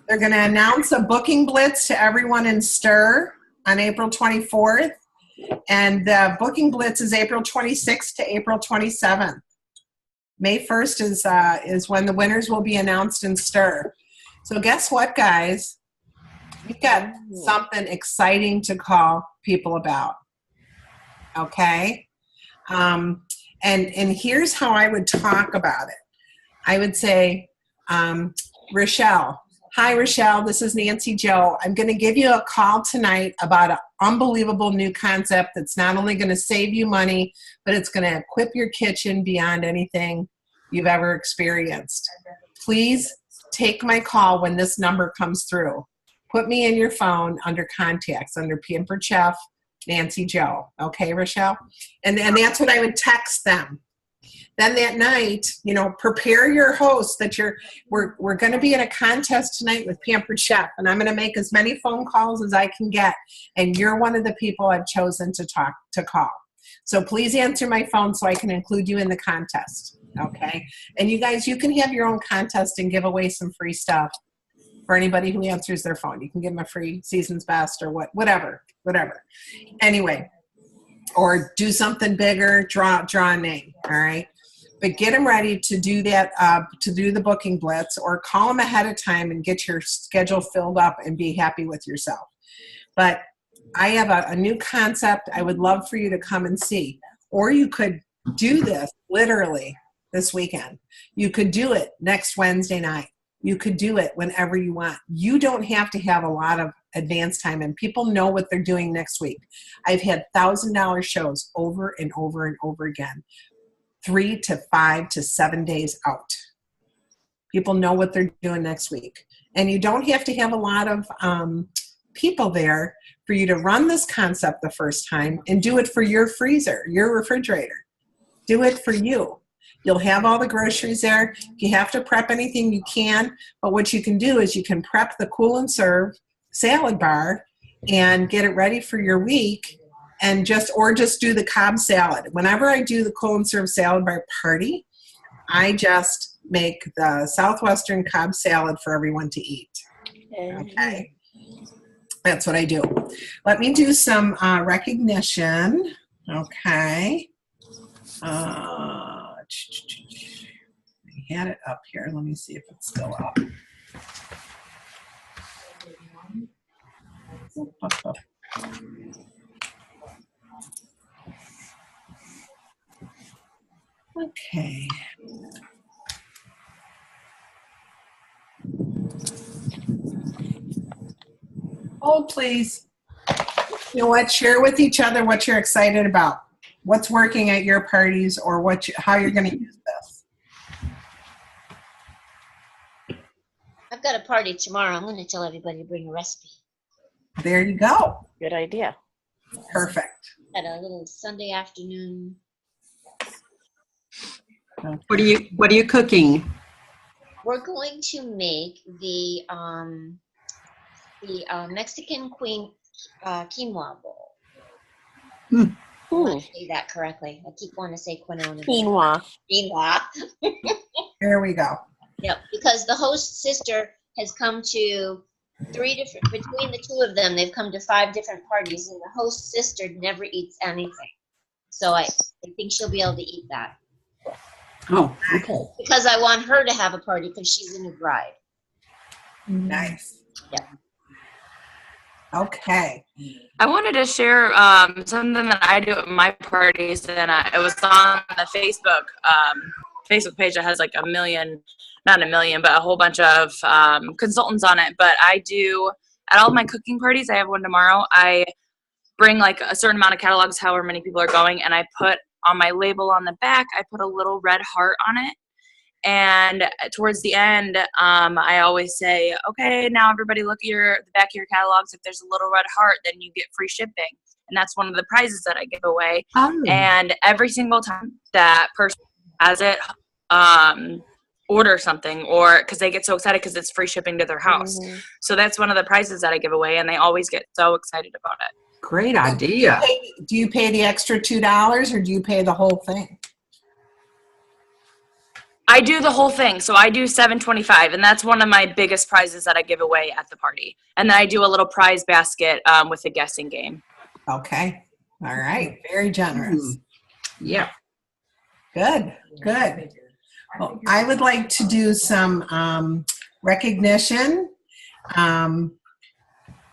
They're going to announce a booking blitz to everyone in STIR on April 24th. And the booking blitz is April 26th to April 27th. May 1st is when the winners will be announced in STIR. So guess what, guys? We've got something exciting to call people about. Okay? And here's how I would talk about it. I would say, Rochelle. Hi, Rochelle. This is Nancy Joe. I'm going to give you a call tonight about an unbelievable new concept that's not only going to save you money, but it's going to equip your kitchen beyond anything you've ever experienced. Please take my call when this number comes through. Put me in your phone under contacts, under Pampered Chef, Nancy Joe. Okay, Rochelle? And that's what I would text them. Then that night, prepare your host that we're going to be in a contest tonight with Pampered Chef, and I'm going to make as many phone calls as I can get, and you're one of the people I've chosen to call. So please answer my phone so I can include you in the contest, okay? And you guys, you can have your own contest and give away some free stuff for anybody who answers their phone. You can give them a free Season's Best or whatever. Anyway, or do something bigger, draw a name, all right? But get them ready to do that, to do the booking blitz, or call them ahead of time and get your schedule filled up and be happy with yourself. But I have a new concept I would love for you to come and see. Or you could do this literally this weekend. You could do it next Wednesday night. You could do it whenever you want. You don't have to have a lot of advance time, and people know what they're doing next week. I've had $1,000 shows over and over and over again, 3 to 5 to 7 days out. People know what they're doing next week. And you don't have to have a lot of people there for you to run this concept the first time and do it for your freezer, your refrigerator. Do it for you. You'll have all the groceries there. If you have to prep anything, you can. But what you can do is you can prep the Cool and Serve salad bar and get it ready for your week, and just do the Cobb salad. Whenever I do the Cool and Serve salad bar party, I just make the Southwestern Cobb salad for everyone to eat. Okay? That's what I do. Let me do some recognition. Okay. I had it up here. Let me see if it's still up. Okay. Hold, please. You know what? Share with each other what you're excited about. What's working at your parties, or how you're going to use this. I've got a party tomorrow. I'm going to tell everybody to bring a recipe. There you go. Good idea. Perfect. At a little Sunday afternoon. What are you cooking? We're going to make the Mexican quinoa bowl. want to say that correctly. I keep wanting to say quinone. Quinoa. Quinoa. There we go. Yep, because the host sister has come to between the two of them, they've come to 5 different parties, and the host sister never eats anything. So I think she'll be able to eat that. Oh, okay. Because I want her to have a party because she's a new bride. Nice. Yep. Okay. I wanted to share something that I do at my parties, and it was on the Facebook page that has like not a million, but a whole bunch of consultants on it. But I do, at all of my cooking parties, I have one tomorrow, I bring like a certain amount of catalogs, however many people are going, and I put on my label on the back, I put a little red heart on it. And towards the end, I always say, okay, now everybody look at the back of your catalogs. If there's a little red heart, then you get free shipping. And that's one of the prizes that I give away. Oh. And every single time that person has it, order something, or because they get so excited because it's free shipping to their house. So that's one of the prizes that I give away, and they always get so excited about it. Great idea. Do you pay the extra $2 or do you pay the whole thing? I do the whole thing, so I do $7.25, and that's one of my biggest prizes that I give away at the party. And then I do a little prize basket with a guessing game. Okay. All right. Very generous. Yeah. Good. Well, I would like to do some recognition.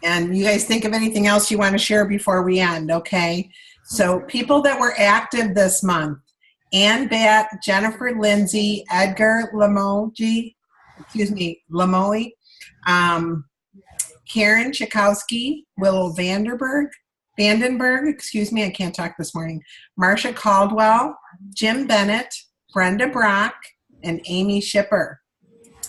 And you guys think of anything else you want to share before we end, okay? So people that were active this month: Ann Batt, Jennifer Lindsay, Edgar Lamoe, Karen Chakowski, Willow Vandenberg, I can't talk this morning, Marsha Caldwell, Jim Bennett, Brenda Brock, and Amy Shipper.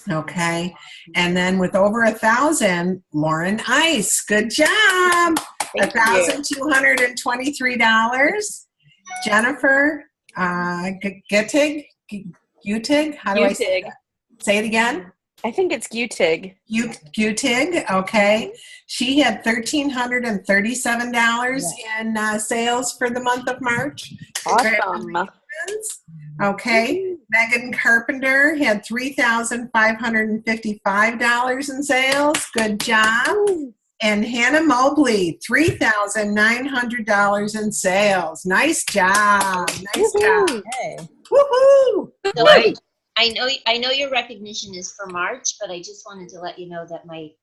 Okay, and then with over 1,000, Lauren Ice. Good job. $1,223. Jennifer Gutig. How do I say that? Say it again. I think it's Gutig. Gutig. Okay, she had $1,337 in sales for the month of March. Awesome. Okay, Megan Carpenter had $3,555 in sales. Good job. And Hannah Mobley, $3,900 in sales. Nice job. Nice job. Woohoo! So Great. I know your recognition is for March, but I just wanted to let you know that my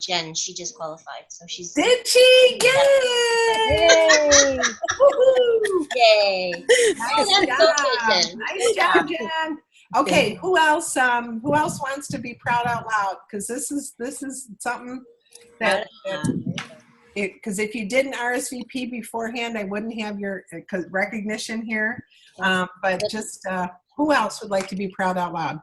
Jen, she just qualified, so she's. Did she? Yay! Woohoo! Yay! Nice Oh, job. that's so good, Jen. Nice job, Jen. Okay, who else wants to be proud out loud? Because this is something that because if you didn't RSVP beforehand, I wouldn't have your recognition here. But just who else would like to be proud out loud?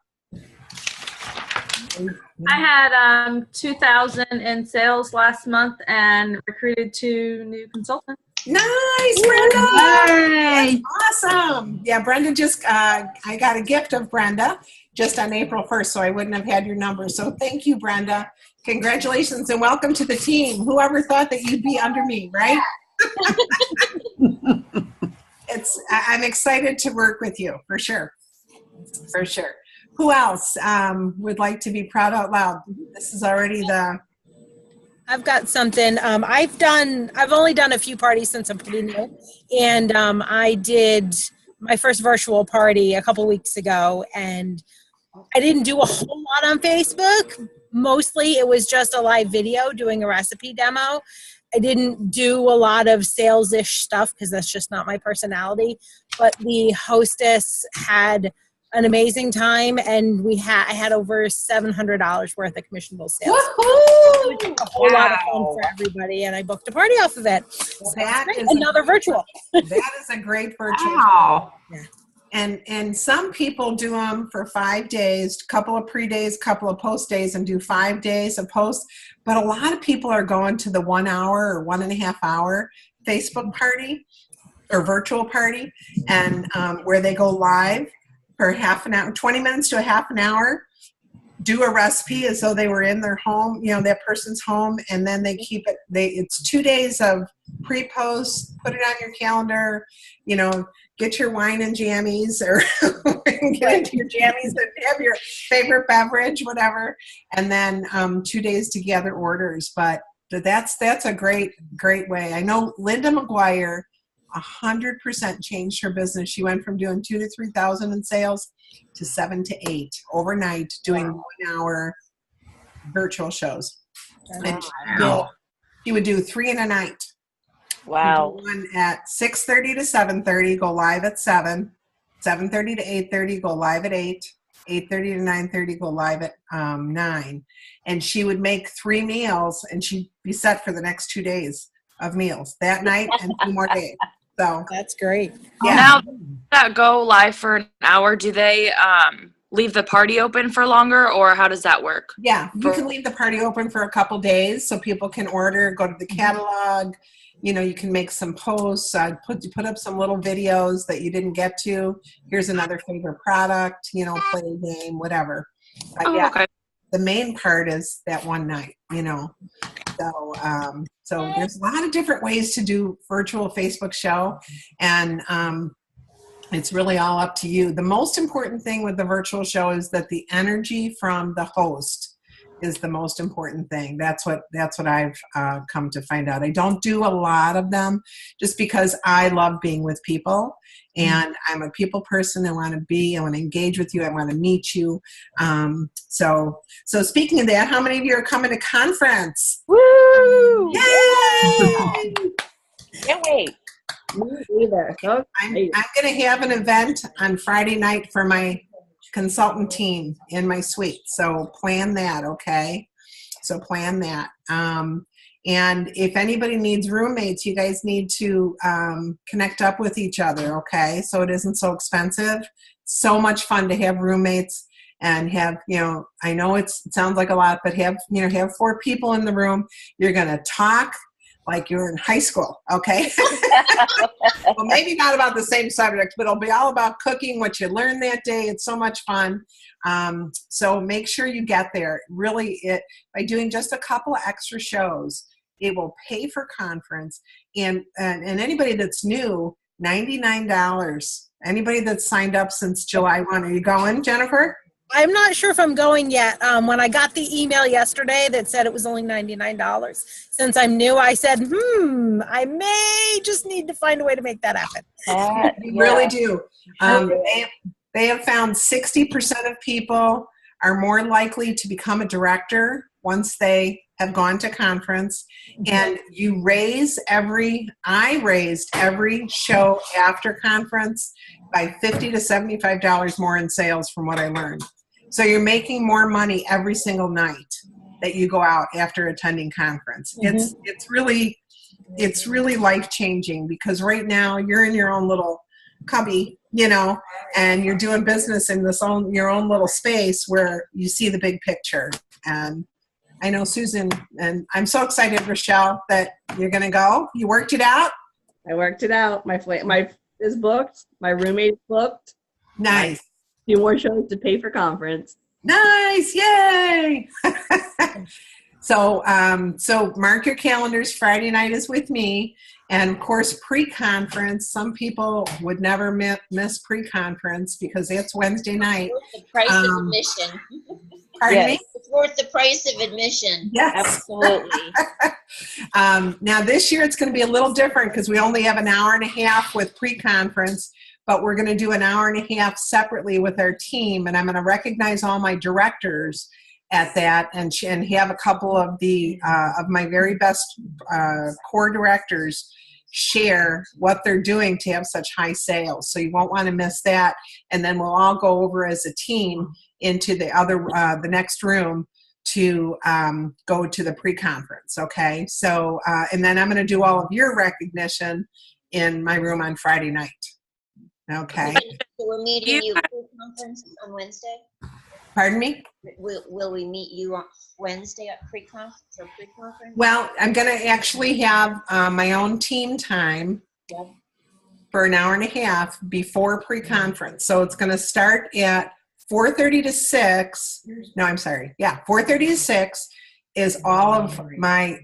I had 2,000 in sales last month and recruited 2 new consultants. Nice, Brenda! Yay. Awesome. Yeah, Brenda just, I got a gift of Brenda just on April 1st, so I wouldn't have had your number. So thank you, Brenda. Congratulations and welcome to the team. Whoever thought that you'd be under me, right? I'm excited to work with you, for sure. For sure. Who else would like to be proud out loud? This is already I've got something. I've only done a few parties since I'm pretty new, and I did my first virtual party a couple weeks ago, and I didn't do a whole lot on Facebook. Mostly it was just a live video doing a recipe demo. I didn't do a lot of sales-ish stuff because that's just not my personality, but the hostess had an amazing time, and I had over $700 worth of commissionable sales. Woohoo! It was a whole lot of fun for everybody, and I booked a party off of it. So That is another virtual. That is a great virtual. Wow. And some people do them for 5 days, couple of pre-days, couple of post-days, and do 5 days of post. But a lot of people are going to the 1 hour or 1.5 hour Facebook party or virtual party, and where they go live for half an hour, 20 minutes to a half an hour. do a recipe as though they were in their home, that person's home, and then they keep it. It's 2 days of pre-post. Put it on your calendar. Get your wine and jammies, or get into your jammies and have your favorite beverage, whatever, and then 2 days to gather orders. But that's a great way. I know Linda McGuire 100% changed her business. She went from doing 2,000 to 3,000 in sales to 7 to 8 overnight, doing 1 hour virtual shows. And she would do 3 in a night. Wow. One at 6:30 to 7:30, go live at 7. 7:30 to 8:30, go live at 8. 8:30 to 9:30, go live at 9. And she would make 3 meals, and she'd be set for the next 2 days of meals that night and 2 more days. So That's great. yeah. Now that go live for an hour, do they leave the party open for longer, or how does that work? Yeah, you can leave the party open for a couple days so people can order, go to the catalog. You can make some posts, put up some little videos that you didn't get to. Here's another favorite product, play a game, whatever. But Okay. the main part is that one night, So there's a lot of different ways to do virtual Facebook show, and it's really all up to you. The most important thing with the virtual show is that the energy from the host is the most important thing. That's what I've come to find out. I don't do a lot of them just because I love being with people, and I'm a people person. I want to engage with you. I want to meet you. So speaking of that, how many of you are coming to conference? Woo! Yay! Can't wait. Either. So I'm going to have an event on Friday night for my consultant team in my suite. So plan that, okay? So plan that. And if anybody needs roommates, you guys need to connect up with each other, okay? So it isn't so expensive. So much fun to have roommates and have, I know it sounds like a lot, but have 4 people in the room. You're going to talk like you're in high school, okay? Well, maybe not about the same subject, but it'll be all about cooking, what you learned that day. It's so much fun. So make sure you get there. Really, by doing just a couple of extra shows, it will pay for conference. And anybody that's new, $99. Anybody that's signed up since July 1. Are you going, Jennifer? I'm not sure if I'm going yet. When I got the email yesterday that said it was only $99, since I'm new, I said, I may just need to find a way to make that happen. You really do. They have found 60% of people are more likely to become a director once they have gone to conference. And I raised every show after conference by $50 to $75 more in sales from what I learned. So you're making more money every single night that you go out after attending conference. It's really life-changing, because right now you're in your own little cubby, and you're doing business in your own little space where you see the big picture. And I know Susan, and I'm so excited, Rochelle, that you're going to go. You worked it out? I worked it out. My is booked. My roommate's booked. Nice. Few more shows to pay for conference. Nice. Yay. So mark your calendars. Friday night is with me. And of course, pre-conference, some people would never miss pre-conference because it's Wednesday night. The price of admission. Pardon me? It's worth the price of admission. Yes. Absolutely. Now this year it's going to be a little different because we only have an hour and a half with pre-conference, but we're going to do an hour and a half separately with our team, and I'm going to recognize all my directors at that, and have a couple of of my very best core directors share what they're doing to have such high sales. So you won't want to miss that. And then we'll all go over as a team into the next room to go to the pre-conference. Okay. So, and then I'm going to do all of your recognition in my room on Friday night. Okay. So we're meeting you pre-conference on Wednesday? Pardon me? Will we meet you on Wednesday at pre-conference or pre-conference? Well, I'm going to actually have my own team time for an hour and a half before pre-conference. So it's going to start at 4:30 to 6. No, I'm sorry. Yeah, 4:30 to 6 is all of my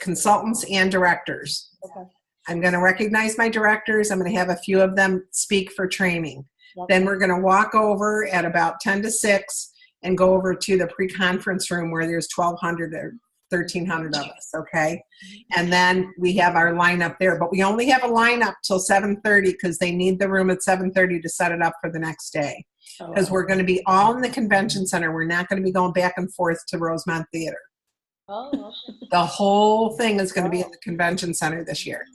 consultants and directors. Okay. I'm going to recognize my directors. I'm going to have a few of them speak for training. Then we're going to walk over at about 10 to 6 and go over to the pre-conference room where there's 1,200 or 1,300 of us, okay? And then we have our lineup there. But we only have a lineup till 7:30 because they need the room at 7:30 to set it up for the next day. Because we're going to be all in the convention center. We're not going to be going back and forth to Rosemont Theater. Oh, okay. The whole thing is going to be in the convention center this year.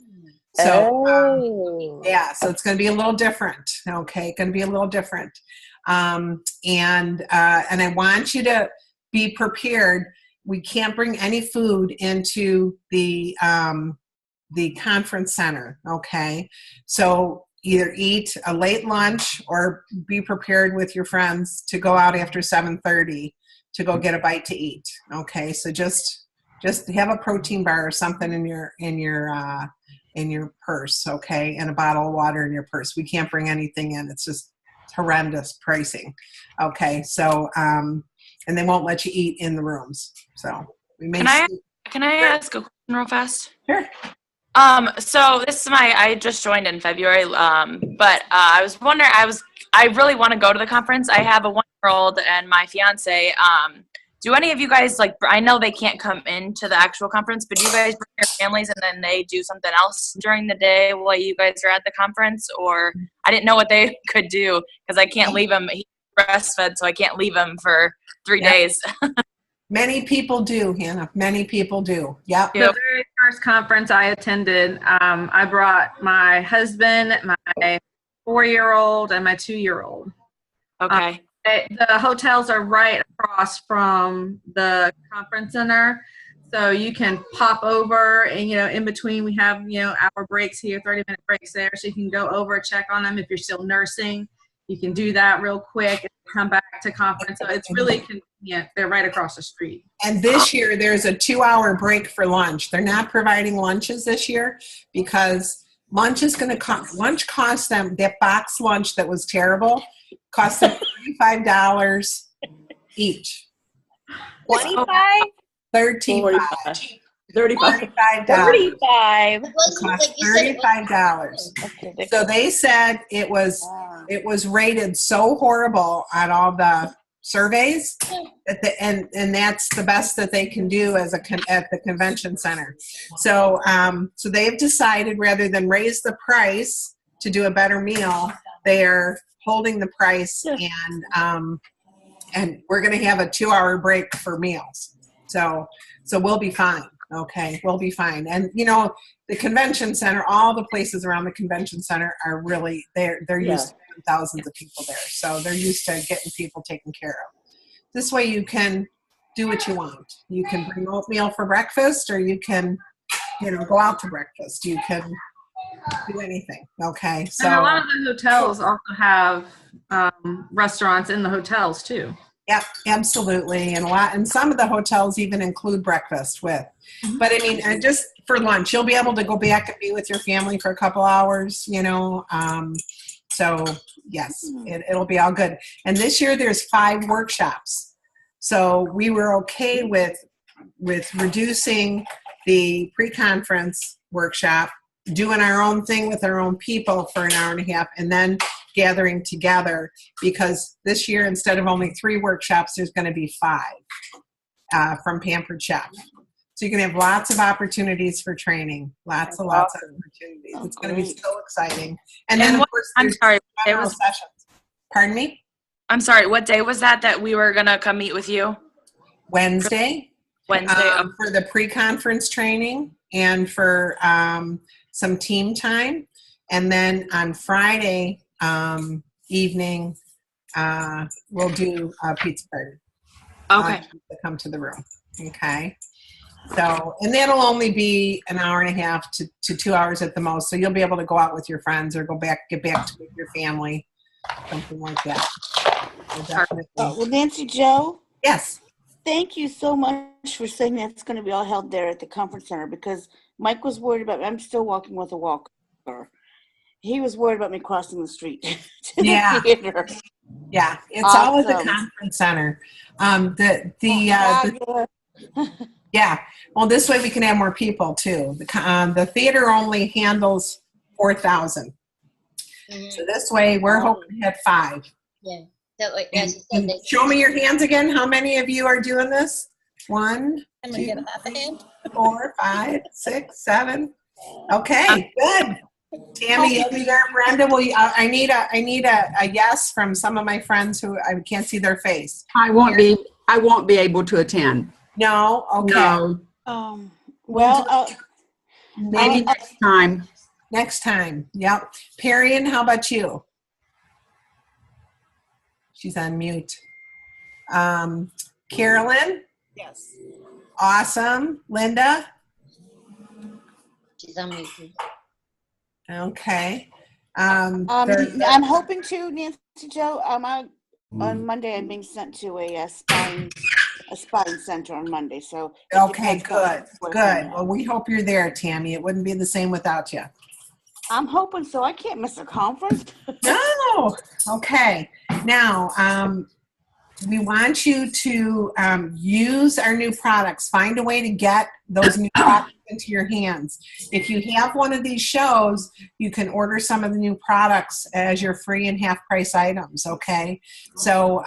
So, yeah, so it's going to be a little different, okay? Going to be a little different. And I want you to be prepared. We can't bring any food into the conference center, okay? So either eat a late lunch or be prepared with your friends to go out after 7:30 to go get a bite to eat, okay? So just have a protein bar or something in your purse, okay? And a bottle of water in your purse. We can't bring anything in. It's just horrendous pricing, okay? So, and they won't let you eat in the rooms. So we may. Can I ask a question real fast? Sure. So this is I just joined in February, but I was wondering, I really want to go to the conference. I have a 1-year-old and my fiance. Do any of you guys, like, I know they can't come into the actual conference, but do you guys bring your families and then they do something else during the day while you guys are at the conference? Or I didn't know what they could do because I can't leave him. He's breastfed, so I can't leave him for 3 days. Many people do, Hannah. Many people do. Yep. The very first conference I attended, I brought my husband, my 4-year-old, and my 2-year-old. Okay. The hotels are right across from the conference center, so you can pop over and, in between we have, hour breaks here, 30-minute breaks there, so you can go over, check on them. If you're still nursing, you can do that real quick and come back to conference. So it's really convenient. They're right across the street. And this year there's a 2-hour break for lunch. They're not providing lunches this year because lunch is going to cost. Lunch cost them, that box lunch that was terrible, cost them $35 each. 25? $35. $35. It cost $35. So they said it was rated so horrible on all the surveys that and that's the best that they can do at the convention center. So so they've decided rather than raise the price to do a better meal, they're holding the price and we're going to have a 2-hour break for meals. So we'll be fine. Okay, we'll be fine. And the convention center, all the places around the convention center are really they're used to having thousands of people there. So they're used to getting people taken care of. This way you can do what you want. You can bring oatmeal for breakfast or you can, go out to breakfast. You can do anything. Okay. So and a lot of the hotels also have restaurants in the hotels too. Yeah, absolutely. And some of the hotels even include breakfast with. But I mean, and just for lunch, you'll be able to go back and be with your family for a couple hours, so yes, it'll be all good. And this year there's 5 workshops. So we were okay with reducing the pre-conference workshop, doing our own thing with our own people for an hour and a half, and then gathering together, because this year instead of only 3 workshops, there's going to be 5 from Pampered Chef. So you can have lots of opportunities for training, lots of opportunities. It's going to be so exciting. And then, of course, I'm sorry, it was sessions. Pardon me? I'm sorry, what day was that we were going to come meet with you? Wednesday. For the pre-conference training and for some team time. And then on Friday evening, we'll do a pizza party. Okay. To come to the room. Okay. So, and that'll only be an hour and a half to 2 hours at the most. So you'll be able to go out with your friends or get back to with your family, something like that. Well, Nancy Jo? Yes. Thank you so much for saying that's going to be all held there at the conference center, because Mike was worried about me. I'm still walking with a walker. He was worried about me crossing the street to the theater. Yeah, it's all at the Awesome. conference center. Fabulous. Yeah. Well, this way we can have more people too. The theater only handles 4,000. So this way we're hoping to hit 5. Yeah. So, like, And, as you said, and they- show me your hands again. How many of you are doing this? 1, I'm gonna get a half a hand. 4, 5, 6, 7. Okay, good. Tammy, you'll be there. Brenda, will you, I need a yes from some of my friends who I can't see their face. I won't be able to attend. No? Okay. No. Well, Maybe next time. Next time. Yep. Perian, how about you? She's on mute. Carolyn? Yes. Awesome. Linda? she's unmuted. Okay. I'm hoping to, Nancy Joe. On Monday, I'm being sent to a spine center on Monday. So it Okay, depends good. what Good. I'm at. Well, we hope you're there, Tammy. It wouldn't be the same without you. I'm hoping so. I can't miss a conference. No. Okay. Now, we want you to use our new products. Find a way to get those new products into your hands. If you have one of these shows, you can order some of the new products as your free and half price items, okay? So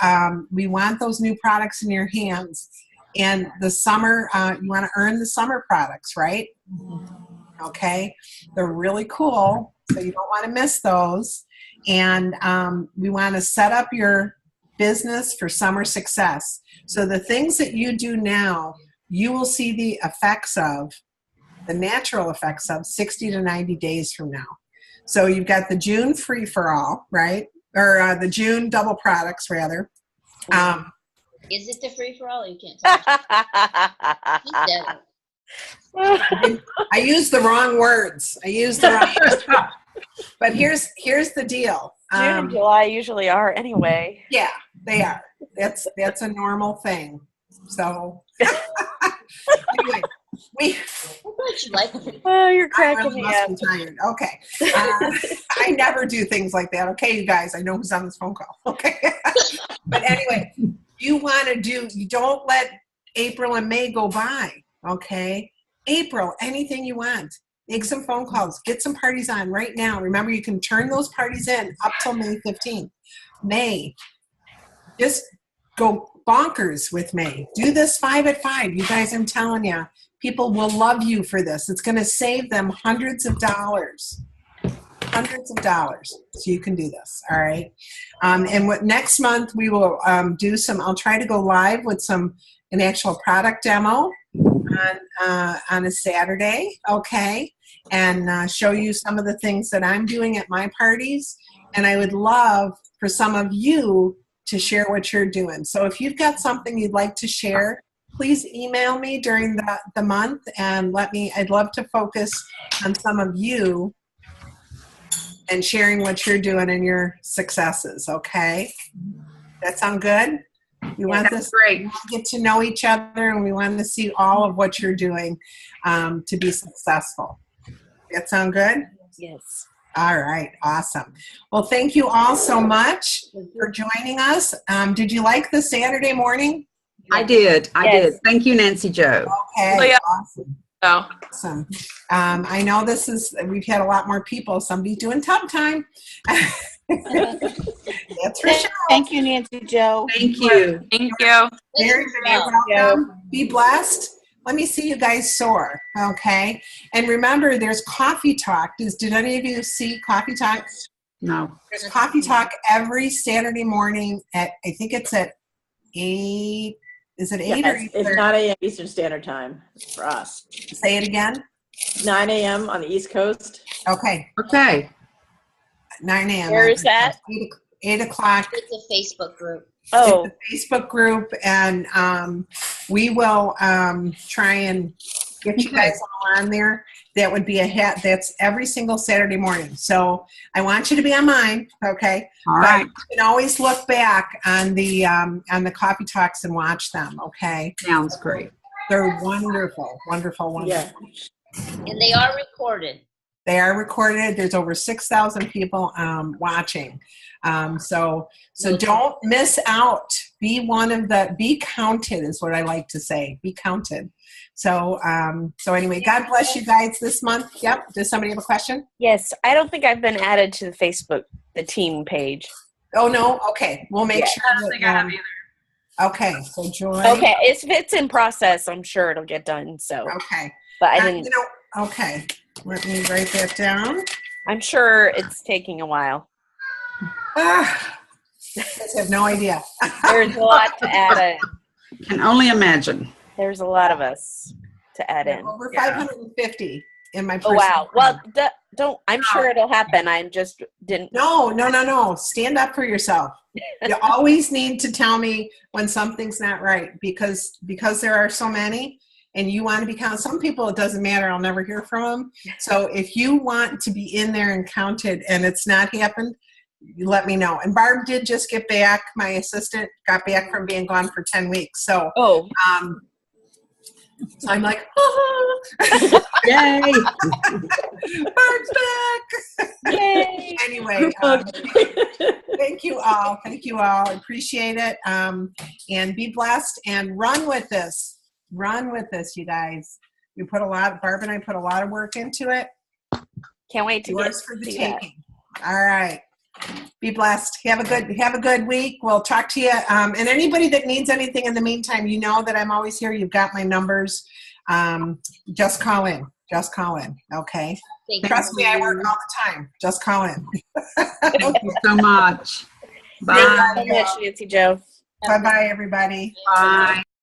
we want those new products in your hands. And the summer, you want to earn the summer products, right? Okay? They're really cool, so you don't want to miss those. And we want to set up your business for summer success. So the things that you do now, you will see the effects of, the natural effects of 60 to 90 days from now. So you've got the June free for all, right? Or the June double products rather. Is it the free for all? You can't tell. He said it. I used the wrong words. But here's the deal. June and July usually are anyway. Yeah, they are. That's a normal thing. So anyway, I thought you liked it. Oh, you're I cracking really me must up. be tired. Okay. I never do things like that. Okay, you guys, I know who's on this phone call. Okay. But anyway, you don't let April and May go by. Okay. April, anything you want. Make some phone calls. Get some parties on right now. Remember, you can turn those parties in up till May 15th. May, just go bonkers with May. Do this 5 at 5. You guys, I'm telling you, people will love you for this. It's going to save them hundreds of dollars. Hundreds of dollars. So you can do this. All right. And next month we will I'll try to go live with an actual product demo on a Saturday. Okay. And show you some of the things that I'm doing at my parties. And I would love for some of you to share what you're doing. So if you've got something you'd like to share, please email me during the month and I'd love to focus on some of you and sharing what you're doing and your successes, okay? That sound good? You want That's this great. to get to know each other, and we want to see all of what you're doing to be successful. That sound good? Yes. All right, awesome. Well, thank you all so much for joining us. Did you like the Saturday morning? I did. Yes. Thank you, Nancy Joe. Okay, Oh, yeah. awesome. So, Awesome. I know we've had a lot more people. Somebody's doing tub time. That's for sure. Thank you, Nancy Joe. Thank you. thank you. Very, very welcome. Be blessed. Let me see you guys soar, okay? And remember, there's Coffee Talk. Did any of you see Coffee Talk? No. There's Coffee Talk every Saturday morning I think it's at 8. Is it 8 or Yes, 8:30? it's 9 a.m. Eastern Standard Time for us. Say it again. 9 a.m. on the East Coast. Okay, Okay. 9 a.m. Where is that? 8 o'clock. It's a Facebook group. Oh, It's a Facebook group, and we will try and get you guys all on there. That would be that's every single Saturday morning. So I want you to be on mine, okay? All right. But you can always look back on the Coffee Talks and watch them, okay? Sounds great. They're wonderful, wonderful, wonderful. yeah. And they are recorded. They are recorded. There's over 6,000 people watching. So don't miss out. Be counted is what I like to say. Be counted. So anyway, God bless you guys this month. Yep. Does somebody have a question? Yes, I don't think I've been added to the Facebook, the team page. Oh, no? Okay. We'll make sure. I don't think I have either. Okay. So Joy. Okay, if it's in process, I'm sure it'll get done. So, Okay. but I didn't. Okay. Let me write that down. I'm sure it's taking a while. You guys have no idea. There's a lot to add in. Can only imagine. There's a lot of us to add in. Over 550 in my Oh wow! personal Well, don't. I'm sure it'll happen. I just didn't. No. Stand up for yourself. You always need to tell me when something's not right because there are so many and you want to be counted. Some people, it doesn't matter. I'll never hear from them. So if you want to be in there and counted and it's not happened, you let me know. And Barb did just get back. My assistant got back from being gone for 10 weeks. So, so I'm like, Yay! Barb's back. Yay! Anyway, thank you all. Thank you all. Appreciate it. And be blessed and run with this. Run with this, you guys. Barb and I put a lot of work into it. Can't wait to Yours for the see that. taking. All right. Be blessed. Have a good week. We'll talk to you. And anybody that needs anything in the meantime, you know that I'm always here. You've got my numbers. Just call in. Just call in. Okay. Trust me, I work all the time. Just call in. Thank you so much. Thank you Bye. so much, Nancy Joe. Bye-bye, everybody. Bye.